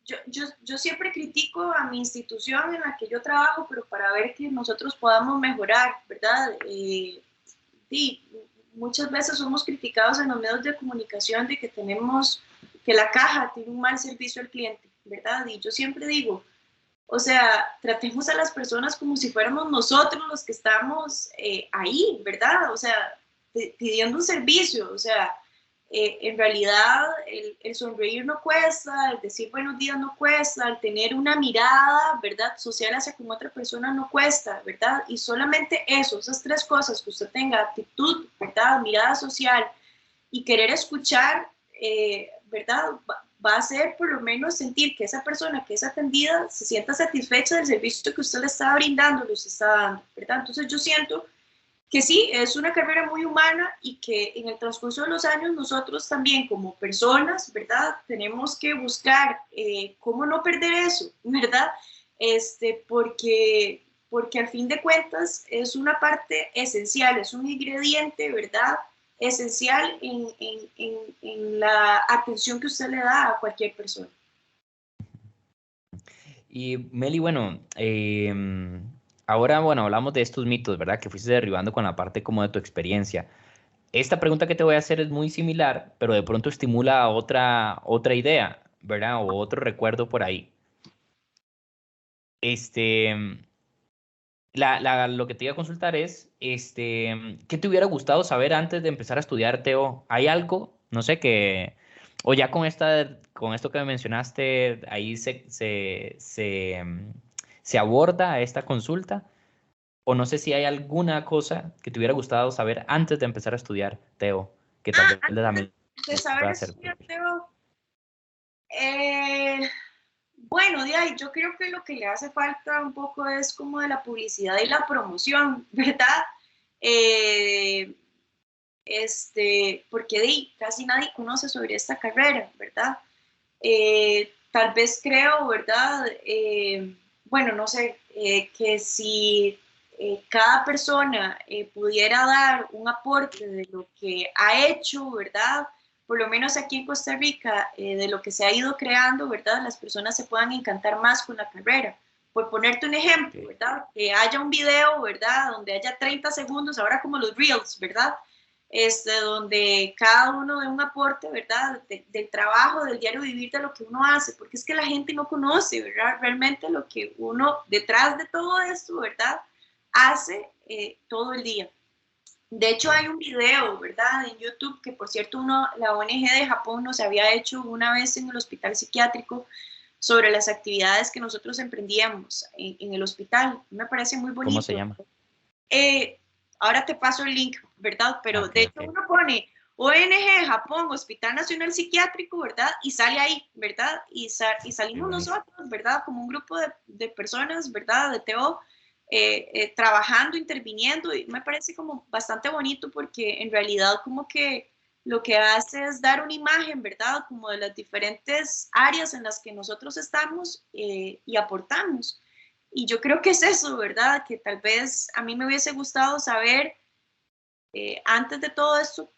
yo siempre critico a mi institución en la que yo trabajo, pero para ver que nosotros podamos mejorar, ¿verdad? Sí, muchas veces somos criticados en los medios de comunicación de que la caja tiene un mal servicio al cliente, ¿verdad? Y yo siempre digo, o sea, tratemos a las personas como si fuéramos nosotros los que estamos ahí, ¿verdad? O sea, pidiendo un servicio, o sea, en realidad el sonreír no cuesta, el decir buenos días no cuesta, el tener una mirada, ¿verdad? Social hacia con otra persona no cuesta, ¿verdad? Y solamente eso, esas tres cosas, que usted tenga actitud, ¿verdad? Mirada social y querer escuchar, ¿verdad? Va a hacer por lo menos sentir que esa persona que es atendida se sienta satisfecha del servicio que usted le está brindando, le está dando, ¿verdad? Entonces yo siento que sí, es una carrera muy humana y que en el transcurso de los años nosotros también como personas, ¿verdad? Tenemos que buscar cómo no perder eso, ¿verdad? Porque al fin de cuentas es una parte esencial, es un ingrediente, ¿verdad? Esencial en la atención que usted le da a cualquier persona. Y Meli, bueno, ahora, bueno, hablamos de estos mitos, ¿verdad? Que fuiste derribando con la parte como de tu experiencia. Esta pregunta que te voy a hacer es muy similar, pero de pronto estimula otra idea, ¿verdad? O otro recuerdo por ahí. Este, lo que te iba a consultar es, ¿qué te hubiera gustado saber antes de empezar a estudiar, Teo? ¿Hay algo, no sé, o ya con esto que me mencionaste, ahí se aborda esta consulta? O no sé si hay alguna cosa que te hubiera gustado saber antes de empezar a estudiar, Teo, que tal vez también De saber pueda servir. estudiar, Teo, bueno, de ahí, yo creo que lo que le hace falta un poco es como de la publicidad y la promoción, ¿verdad? Eh, porque casi nadie conoce sobre esta carrera, ¿verdad? Tal vez creo, ¿verdad? Bueno, no sé, que si cada persona pudiera dar un aporte de lo que ha hecho, ¿verdad? Por lo menos aquí en Costa Rica, de lo que se ha ido creando, ¿verdad? Las personas se puedan encantar más con la carrera. Por ponerte un ejemplo, ¿verdad? Que haya un video, ¿verdad? Donde haya 30 segundos, ahora como los Reels, ¿verdad? Donde cada uno dé un aporte, ¿verdad? Del trabajo, del diario vivir, de lo que uno hace, porque es que la gente no conoce, ¿verdad? Realmente lo que uno, detrás de todo esto, ¿verdad? Hace todo el día. De hecho, hay un video, ¿verdad? En YouTube, que por cierto, la ONG de Japón nos había hecho una vez en el hospital psiquiátrico sobre las actividades que nosotros emprendíamos en el hospital. Me parece muy bonito. ¿Cómo se llama? Ahora te paso el link, ¿verdad? Pero Okay, de hecho uno pone ONG Japón, Hospital Nacional Psiquiátrico, ¿verdad? Y sale ahí, ¿verdad? Y salimos nosotros, ¿verdad? Como un grupo de personas, ¿verdad? De TO, trabajando, interviniendo, y me parece como bastante bonito porque en realidad como que lo que hace es dar una imagen, ¿verdad? Como de las diferentes áreas en las que nosotros estamos y aportamos. Y yo creo que es eso, ¿verdad? Que tal vez a mí me hubiese gustado saber antes de todo esto,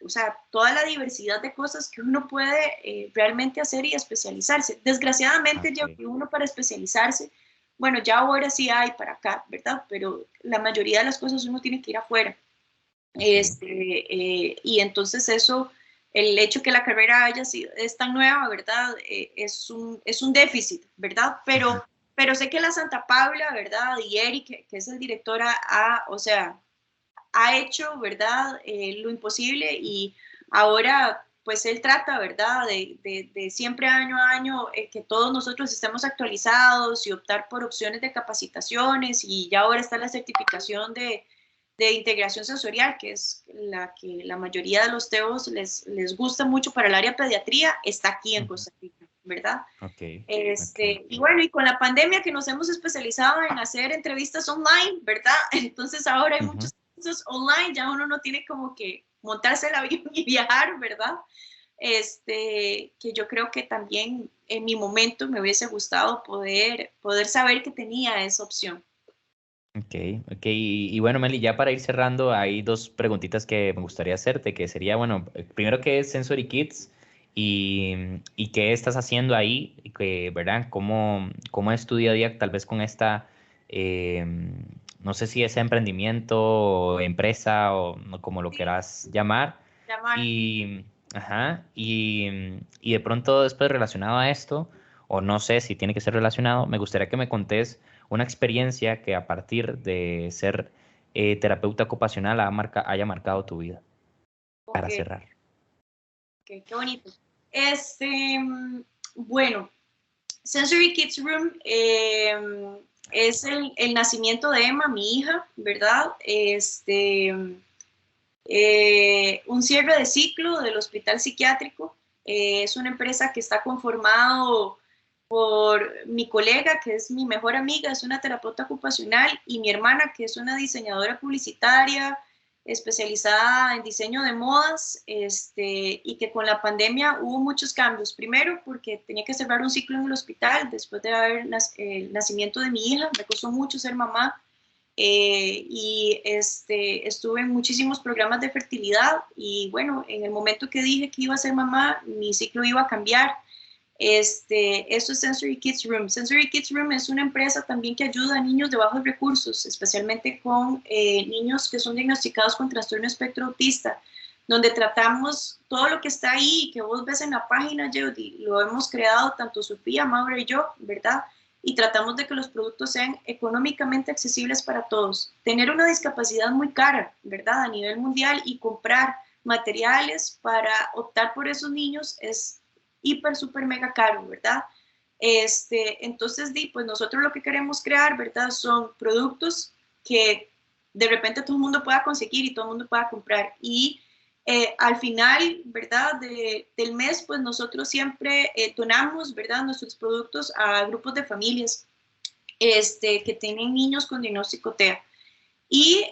o sea, toda la diversidad de cosas que uno puede realmente hacer y especializarse. Desgraciadamente, ya que uno para especializarse, bueno, ya ahora sí hay para acá, ¿verdad? Pero la mayoría de las cosas uno tiene que ir afuera. Y entonces eso, el hecho que la carrera es tan nueva, ¿verdad? Es un déficit, ¿verdad? Pero sé que la Santa Paula, ¿verdad? Y Eric, que es el director, o sea, ha hecho, ¿verdad? Lo imposible y ahora pues él trata, ¿verdad? De siempre año a año que todos nosotros estemos actualizados y optar por opciones de capacitaciones y ya ahora está la certificación de integración sensorial, que es la que la mayoría de los TEOs les gusta mucho para el área de pediatría, está aquí en Costa Rica, ¿verdad? Y bueno, y con la pandemia que nos hemos especializado en hacer entrevistas online, ¿verdad? Entonces ahora hay muchos cursos online, ya uno no tiene como que montarse el avión y viajar, ¿verdad? que yo creo que también en mi momento me hubiese gustado poder saber que tenía esa opción. Ok. Y bueno, Meli, ya para ir cerrando, hay dos preguntitas que me gustaría hacerte, que sería, bueno, primero, ¿qué es Sensory Kids? Y qué estás haciendo ahí, y que, ¿verdad? ¿Cómo es tu día a día, tal vez con esta, eh, no sé si es emprendimiento o empresa o como lo Sí, quieras llamar? llamar. Y, ajá, y de pronto después relacionado a esto, o no sé si tiene que ser relacionado, me gustaría que me contés una experiencia que a partir de ser terapeuta ocupacional haya marcado tu vida, Ok, para cerrar. ok, qué bonito. Bueno, Sensory Kids Room es el nacimiento de Emma, mi hija, ¿verdad? Un cierre de ciclo del hospital psiquiátrico. Es una empresa que está conformado por mi colega, que es mi mejor amiga, es una terapeuta ocupacional, y mi hermana, que es una diseñadora publicitaria especializada en diseño de modas, y que con la pandemia hubo muchos cambios. Primero, porque tenía que cerrar un ciclo en el hospital después de haber el nacimiento de mi hija. Me costó mucho ser mamá. Estuve en muchísimos programas de fertilidad y bueno, en el momento que dije que iba a ser mamá, mi ciclo iba a cambiar. Eso es Sensory Kids Room. Sensory Kids Room es una empresa también que ayuda a niños de bajos recursos, especialmente con niños que son diagnosticados con trastorno espectro autista, donde tratamos todo lo que está ahí, que vos ves en la página, Jody, lo hemos creado tanto Sofía, Maura y yo, ¿verdad? Y tratamos de que los productos sean económicamente accesibles para todos. Tener una discapacidad muy cara, ¿verdad? A nivel mundial, y comprar materiales para optar por esos niños es hiper, súper, mega caro, ¿verdad? Entonces, pues nosotros lo que queremos crear, ¿verdad? Son productos que de repente todo el mundo pueda conseguir y todo el mundo pueda comprar. Y al final, ¿verdad? Del mes, pues nosotros siempre donamos, ¿verdad? Nuestros productos a grupos de familias que tienen niños con diagnóstico TEA. Y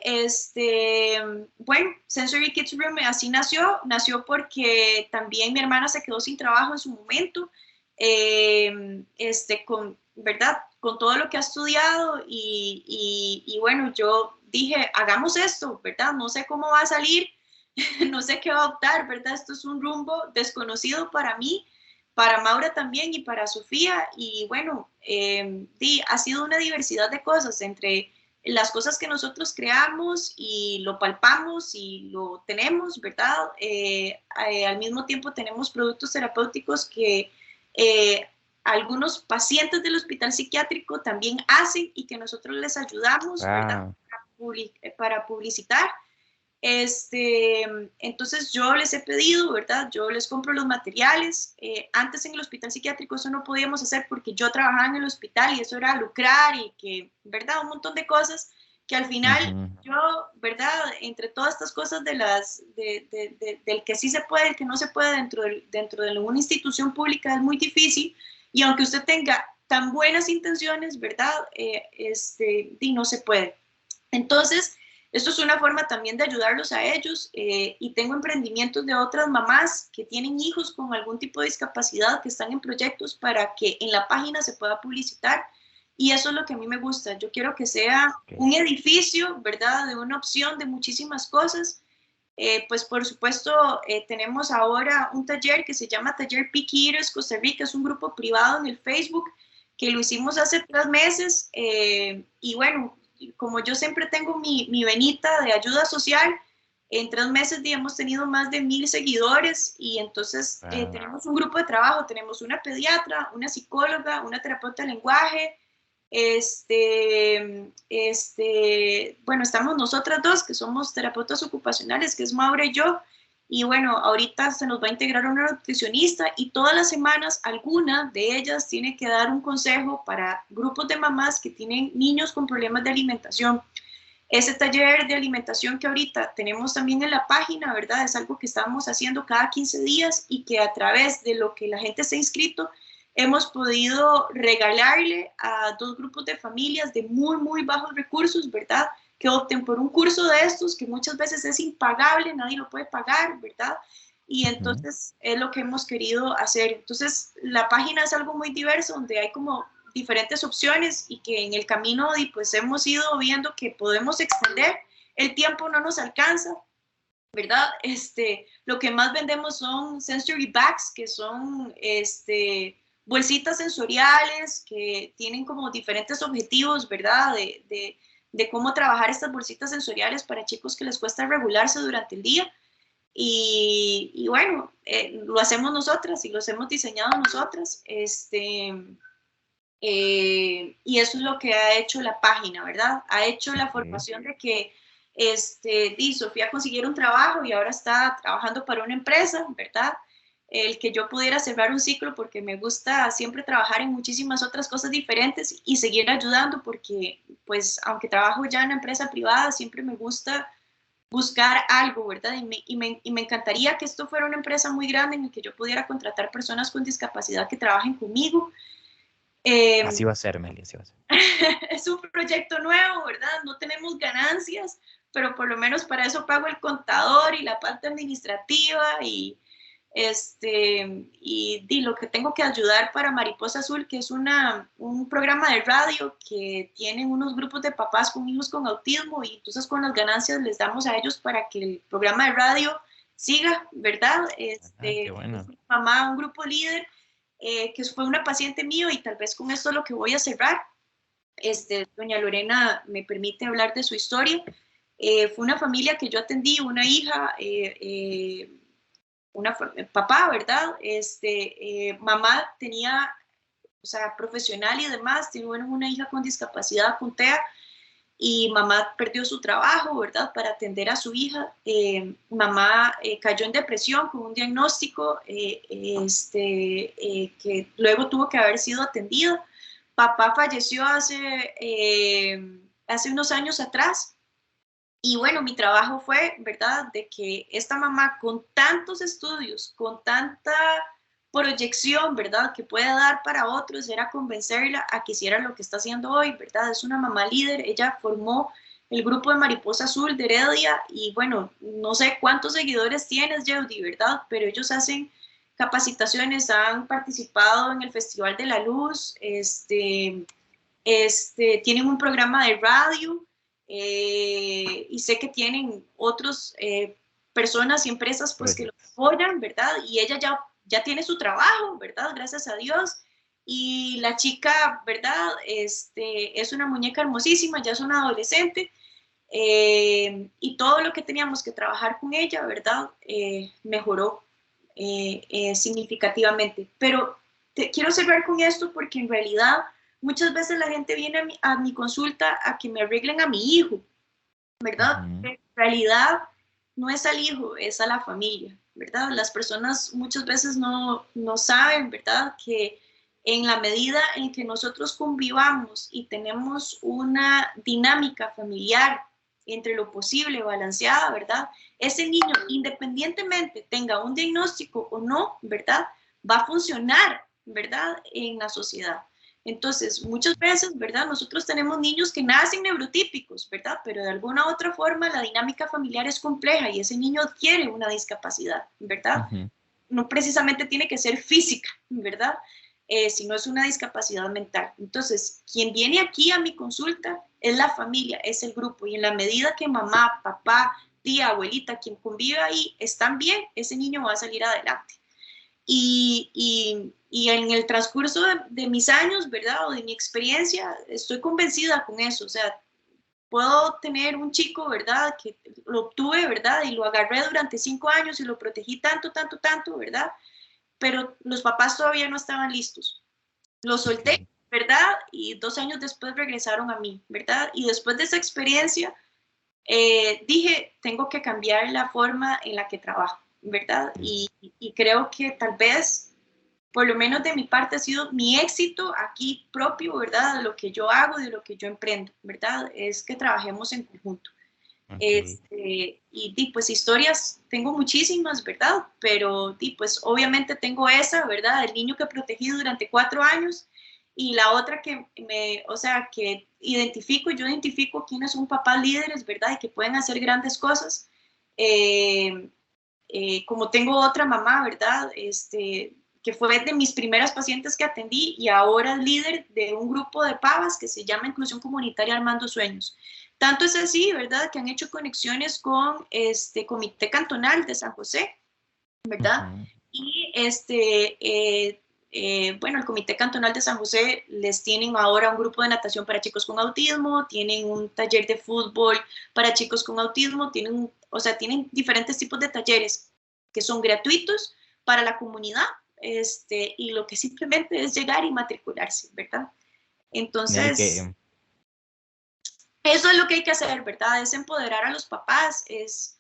bueno, Sensory Kids Room así nació porque también mi hermana se quedó sin trabajo en su momento, ¿verdad? Con todo lo que ha estudiado y bueno, yo dije, hagamos esto, ¿verdad? No sé cómo va a salir, no sé qué va a optar, ¿verdad? Esto es un rumbo desconocido para mí, para Maura también y para Sofía. Y bueno, ha sido una diversidad de cosas entre las cosas que nosotros creamos y lo palpamos y lo tenemos, ¿verdad? Al mismo tiempo tenemos productos terapéuticos que algunos pacientes del hospital psiquiátrico también hacen y que nosotros les ayudamos, ¿verdad? Wow. Para publicitar. Entonces yo les he pedido, ¿verdad? Yo les compro los materiales. Antes en el hospital psiquiátrico eso no podíamos hacer porque yo trabajaba en el hospital y eso era lucrar y que, ¿verdad? Un montón de cosas que al final Ujú. yo, ¿verdad? Entre todas estas cosas del que sí se puede, el que no se puede dentro de una institución pública es muy difícil, y aunque usted tenga tan buenas intenciones, ¿verdad? No se puede. Entonces, esto es una forma también de ayudarlos a ellos, y tengo emprendimientos de otras mamás que tienen hijos con algún tipo de discapacidad que están en proyectos para que en la página se pueda publicitar, y eso es lo que a mí me gusta. Yo quiero que sea Ok. un edificio, ¿verdad? De una opción de muchísimas cosas. Pues por supuesto tenemos ahora un taller que se llama Taller Picky Eaters Costa Rica, es un grupo privado en el Facebook que lo hicimos hace 3 meses, y bueno, como yo siempre tengo mi venita de ayuda social, en 3 meses hemos tenido más de 1000 seguidores, y entonces Wow. tenemos un grupo de trabajo, tenemos una pediatra, una psicóloga, una terapeuta de lenguaje, bueno, estamos nosotras dos, que somos terapeutas ocupacionales, que es Maura y yo, y bueno, ahorita se nos va a integrar una nutricionista, y todas las semanas alguna de ellas tiene que dar un consejo para grupos de mamás que tienen niños con problemas de alimentación. Ese taller de alimentación que ahorita tenemos también en la página, ¿verdad? Es algo que estamos haciendo cada 15 días y que a través de lo que la gente se ha inscrito, hemos podido regalarle a 2 grupos de familias de muy, muy bajos recursos, ¿verdad? Que opten por un curso de estos que muchas veces es impagable, nadie lo puede pagar, ¿verdad? y entonces es lo que hemos querido hacer. Entonces la página es algo muy diverso, donde hay como diferentes opciones y que en el camino pues hemos ido viendo que podemos extender, el tiempo no nos alcanza, ¿verdad? Lo que más vendemos son sensory bags, que son bolsitas sensoriales que tienen como diferentes objetivos, ¿verdad? De cómo trabajar estas bolsitas sensoriales para chicos que les cuesta regularse durante el día. Y bueno, lo hacemos nosotras y los hemos diseñado nosotras. Y eso es lo que ha hecho la página, ¿verdad? Ha hecho la formación de que Sofía consiguiera un trabajo y ahora está trabajando para una empresa, ¿verdad? El que yo pudiera cerrar un ciclo, porque me gusta siempre trabajar en muchísimas otras cosas diferentes y seguir ayudando, porque pues aunque trabajo ya en una empresa privada, siempre me gusta buscar algo, ¿verdad? Y me encantaría que esto fuera una empresa muy grande en la que yo pudiera contratar personas con discapacidad que trabajen conmigo. Así va a ser, Meli, así va a ser. Es un proyecto nuevo, ¿verdad? No tenemos ganancias, pero por lo menos para eso pago el contador y la parte administrativa y lo que tengo que ayudar para Mariposa Azul, que es un programa de radio que tienen unos grupos de papás con hijos con autismo, y entonces con las ganancias les damos a ellos para que el programa de radio siga, ¿verdad? Qué bueno. Mi mamá, un grupo líder, que fue una paciente mío, y tal vez con esto es lo que voy a cerrar. Doña Lorena me permite hablar de su historia. Fue una familia que yo atendí, una hija, papá, ¿verdad? Mamá tenía, o sea, profesional y demás, tuvieron una hija con discapacidad, con TEA, y mamá perdió su trabajo, ¿verdad? Para atender a su hija. Mamá cayó en depresión con un diagnóstico que luego tuvo que haber sido atendida. Papá falleció hace unos años atrás. Y bueno, mi trabajo fue, ¿verdad?, de que esta mamá con tantos estudios, con tanta proyección, ¿verdad?, que puede dar para otros, era convencerla a que hiciera lo que está haciendo hoy, ¿verdad? Es una mamá líder. Ella formó el grupo de Mariposa Azul de Heredia y bueno, no sé cuántos seguidores tienes, Yeudi, ¿verdad? Pero ellos hacen capacitaciones, han participado en el Festival de la Luz, tienen un programa de radio, y sé que tienen otras personas y empresas pues que lo apoyan, ¿verdad? Y ella ya tiene su trabajo, ¿verdad? Gracias a Dios. Y la chica, ¿verdad? Es una muñeca hermosísima, ya es una adolescente, y todo lo que teníamos que trabajar con ella, ¿verdad? Mejoró significativamente. Pero quiero cerrar con esto porque en realidad muchas veces la gente viene a mi consulta a que me arreglen a mi hijo, ¿verdad? En realidad no es al hijo, es a la familia, ¿verdad? Las personas muchas veces no saben, ¿verdad?, que en la medida en que nosotros convivamos y tenemos una dinámica familiar entre lo posible balanceada, ¿verdad?, ese niño, independientemente tenga un diagnóstico o no, ¿verdad?, va a funcionar, ¿verdad?, en la sociedad. Entonces, muchas veces, ¿verdad?, nosotros tenemos niños que nacen neurotípicos, ¿verdad?, pero de alguna u otra forma la dinámica familiar es compleja y ese niño adquiere una discapacidad, ¿verdad? No precisamente tiene que ser física, ¿verdad?, sino es una discapacidad mental. Entonces, quien viene aquí a mi consulta es la familia, es el grupo, y en la medida que mamá, papá, tía, abuelita, quien convive ahí, están bien, ese niño va a salir adelante. Y en el transcurso de mis años, ¿verdad?, o de mi experiencia, estoy convencida con eso. O sea, puedo tener un chico, ¿verdad?, que lo obtuve, ¿verdad?, y lo agarré durante 5 años y lo protegí tanto, ¿verdad?, pero los papás todavía no estaban listos. Lo solté, ¿verdad?, y 2 años después regresaron a mí, ¿verdad? Y después de esa experiencia, dije, tengo que cambiar la forma en la que trabajo, ¿verdad? Y creo que tal vez, por lo menos de mi parte, ha sido mi éxito aquí propio, ¿verdad? De lo que yo hago, de lo que yo emprendo, ¿verdad? Es que trabajemos en conjunto. Y pues historias tengo muchísimas, ¿verdad? Pero pues obviamente tengo esa, ¿verdad? El niño que protegí durante 4 años, y la otra que que yo identifico quiénes son papás líderes, ¿verdad? Y que pueden hacer grandes cosas. como tengo otra mamá, ¿verdad? Que fue de mis primeras pacientes que atendí y ahora es líder de un grupo de pavas que se llama Inclusión Comunitaria Armando Sueños. Tanto es así, ¿verdad?, que han hecho conexiones con Comité Cantonal de San José, ¿verdad? Ujú. Y bueno, el Comité Cantonal de San José les tienen ahora un grupo de natación para chicos con autismo, tienen un taller de fútbol para chicos con autismo, o sea, tienen diferentes tipos de talleres que son gratuitos para la comunidad, y lo que simplemente es llegar y matricularse, ¿verdad? Nelly, Entonces, eso es lo que hay que hacer, ¿verdad? Es empoderar a los papás, es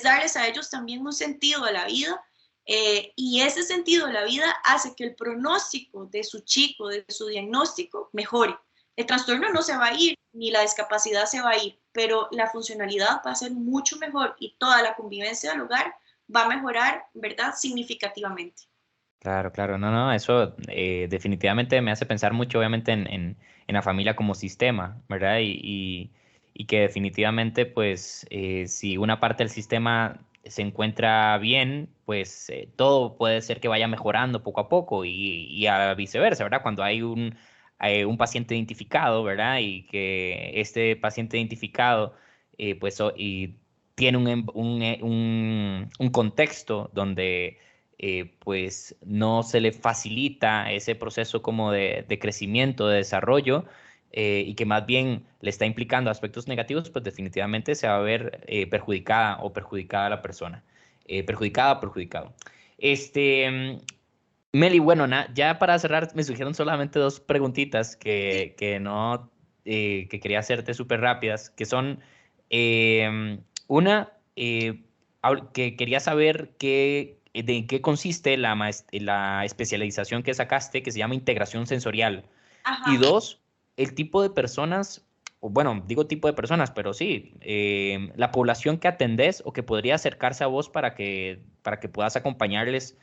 darles a ellos también un sentido a la vida, y ese sentido de la vida hace que el pronóstico de su chico, de su diagnóstico, mejore. El trastorno no se va a ir, ni la discapacidad se va a ir, pero la funcionalidad va a ser mucho mejor y toda la convivencia del hogar va a mejorar, ¿verdad?, significativamente. claro, claro, no, no, eso definitivamente me hace pensar mucho, obviamente, en la familia como sistema, ¿verdad? Y que definitivamente, pues, si una parte del sistema se encuentra bien, pues todo puede ser que vaya mejorando poco a poco y a viceversa, ¿verdad? Cuando hay un paciente identificado, ¿verdad? Y que este paciente identificado, pues, y tiene un contexto donde pues no se le facilita ese proceso como de crecimiento, de desarrollo, y que más bien le está implicando aspectos negativos, pues definitivamente se va a ver perjudicada o perjudicada la persona. Perjudicada o perjudicado. Meli, bueno, ya para cerrar, me surgieron solamente dos preguntitas Sí. que no, que quería hacerte súper rápidas, que son, una, que quería saber de qué consiste la especialización que sacaste, que se llama integración sensorial. Y Ajá. dos, el tipo de personas, o bueno, digo tipo de personas, pero sí, la población que atendés o que podría acercarse a vos para que puedas acompañarles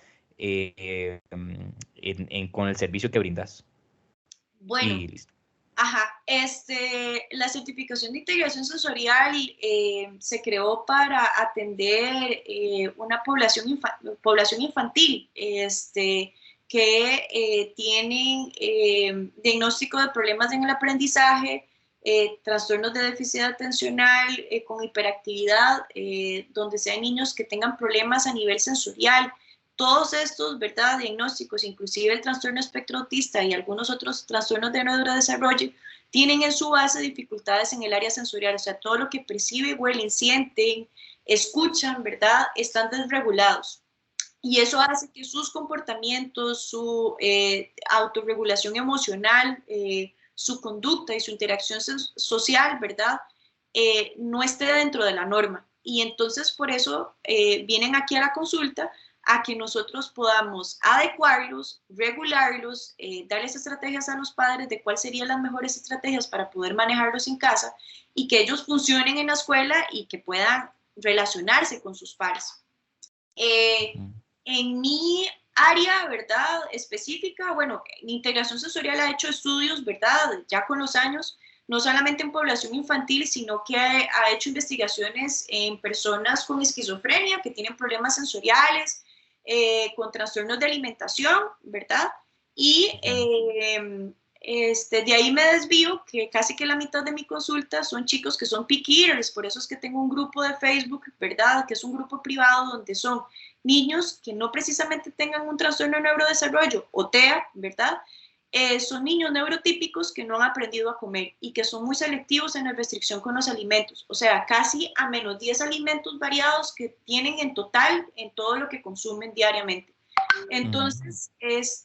con el servicio que brindas. Bueno, Y listo. ajá, la certificación de integración sensorial se creó para atender una población infantil, que tienen diagnóstico de problemas en el aprendizaje, trastornos de déficit atencional con hiperactividad, donde sean niños que tengan problemas a nivel sensorial. Todos estos, ¿verdad?, diagnósticos, inclusive el trastorno espectro autista y algunos otros trastornos de neurodesarrollo, tienen en su base dificultades en el área sensorial, o sea, todo lo que perciben, huelen, sienten, escuchan, ¿verdad?, están desregulados. Y eso hace que sus comportamientos, su autorregulación emocional, su conducta y su interacción social, ¿verdad?, no esté dentro de la norma. Y entonces por eso vienen aquí a la consulta a que nosotros podamos adecuarlos, regularlos, darles estrategias a los padres de cuáles serían las mejores estrategias para poder manejarlos en casa y que ellos funcionen en la escuela y que puedan relacionarse con sus pares. Ujú. En mi área, ¿verdad?, específica, bueno, en integración sensorial ha hecho estudios, ¿verdad?, ya con los años, no solamente en población infantil, sino que ha hecho investigaciones en personas con esquizofrenia, que tienen problemas sensoriales, con trastornos de alimentación, ¿verdad? Y Ujú. de ahí me desvío, que casi que la mitad de mi consulta son chicos que son picky eaters, por eso es que tengo un grupo de Facebook, ¿verdad?, que es un grupo privado donde son niños que no precisamente tengan un trastorno de neurodesarrollo o TEA, ¿verdad? Son niños neurotípicos que no han aprendido a comer y que son muy selectivos en la restricción con los alimentos, o sea, casi a menos 10 alimentos variados que tienen en total en todo lo que consumen diariamente. Ujú. Entonces, pues,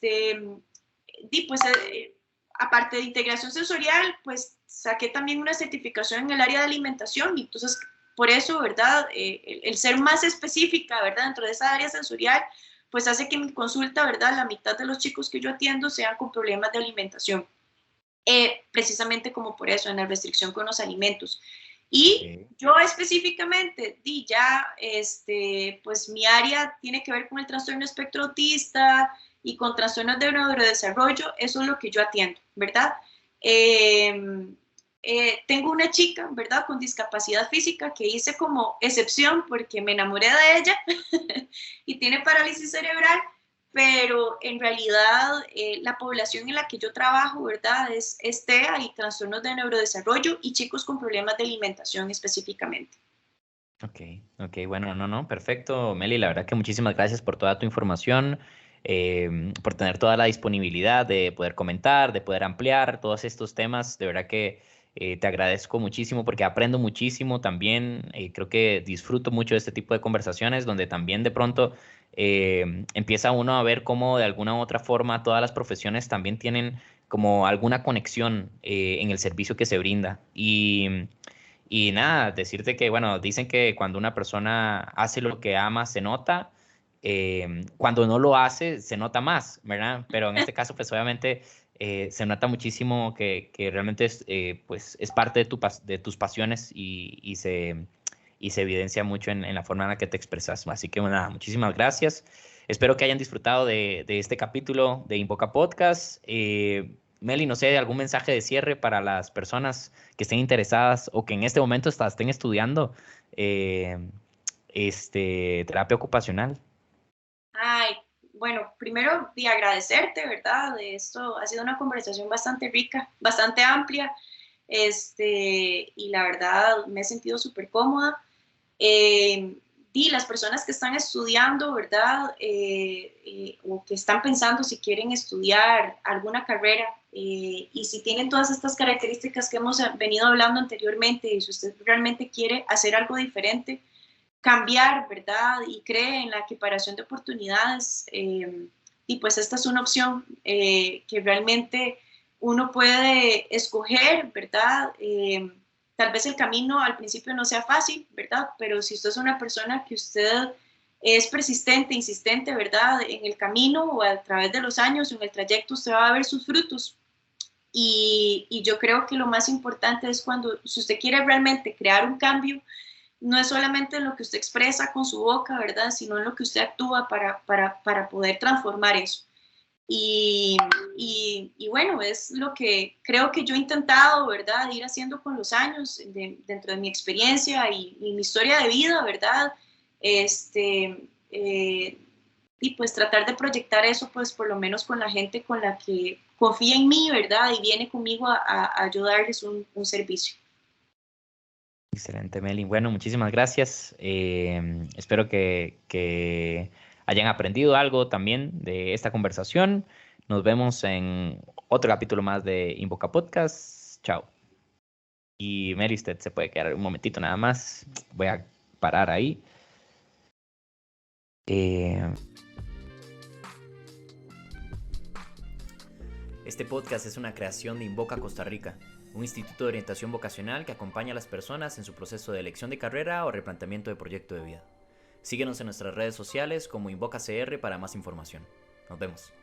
aparte de integración sensorial, pues saqué también una certificación en el área de alimentación y entonces por eso, ¿verdad? El ser más específica, ¿verdad? Dentro de esa área sensorial, pues hace que mi consulta, ¿verdad?, la mitad de los chicos que yo atiendo sean con problemas de alimentación. Precisamente como por eso, en la restricción con los alimentos. Y Ok. yo específicamente, pues mi área tiene que ver con el trastorno espectro autista y con trastornos de neurodesarrollo, eso es lo que yo atiendo, ¿verdad? Eh, tengo una chica, ¿verdad?, con discapacidad física que hice como excepción porque me enamoré de ella y tiene parálisis cerebral, pero en realidad la población en la que yo trabajo, ¿verdad?, es TEA y trastornos de neurodesarrollo y chicos con problemas de alimentación específicamente. Ok, bueno, no, perfecto, Meli, la verdad que muchísimas gracias por toda tu información, por tener toda la disponibilidad de poder comentar, de poder ampliar todos estos temas, de verdad que te agradezco muchísimo porque aprendo muchísimo también, creo que disfruto mucho de este tipo de conversaciones donde también de pronto empieza uno a ver cómo de alguna u otra forma todas las profesiones también tienen como alguna conexión en el servicio que se brinda y nada, decirte que, bueno, dicen que cuando una persona hace lo que ama, se nota. Cuando no lo hace, se nota más, ¿verdad? Pero en este caso, pues obviamente se nota muchísimo que realmente es, pues, es parte de, de tus pasiones y se evidencia mucho en la forma en la que te expresas. Así que, bueno, nada, muchísimas gracias. Espero que hayan disfrutado de este capítulo de Invoca Podcast. Meli, no sé, algún mensaje de cierre para las personas que estén interesadas o que en este momento estén estudiando eh, terapia ocupacional. Ay, bueno, primero de agradecerte, ¿verdad? De esto ha sido una conversación bastante rica, bastante amplia, y la verdad me he sentido súper cómoda. Y las personas que están estudiando, ¿verdad? O que están pensando si quieren estudiar alguna carrera y si tienen todas estas características que hemos venido hablando anteriormente y si usted realmente quiere hacer algo diferente, cambiar, ¿verdad? Y cree en la equiparación de oportunidades. Y pues esta es una opción que realmente uno puede escoger, ¿verdad? Tal vez el camino al principio no sea fácil, ¿verdad? Pero si usted es una persona que usted es persistente, insistente, ¿verdad? En el camino o a través de los años, en el trayecto, usted va a ver sus frutos. Y yo creo que lo más importante es cuando, si usted quiere realmente crear un cambio, no es solamente en lo que usted expresa con su boca, ¿verdad? Sino en lo que usted actúa para poder transformar eso. Y bueno, es lo que creo que yo he intentado, ¿verdad? Ir haciendo con los años, dentro de mi experiencia y mi historia de vida, ¿verdad? Y pues tratar de proyectar eso, pues por lo menos con la gente con la que confía en mí, ¿verdad? Y viene conmigo a ayudarles un servicio. Excelente, Meli. Bueno, muchísimas gracias. Espero que hayan aprendido algo también de esta conversación. Nos vemos en otro capítulo más de Invoca Podcast. Chao. Y Meli, usted se puede quedar un momentito nada más. Voy a parar ahí. Este podcast es una creación de Invoca Costa Rica, un instituto de orientación vocacional que acompaña a las personas en su proceso de elección de carrera o replanteamiento de proyecto de vida. Síguenos en nuestras redes sociales como Invoca CR para más información. Nos vemos.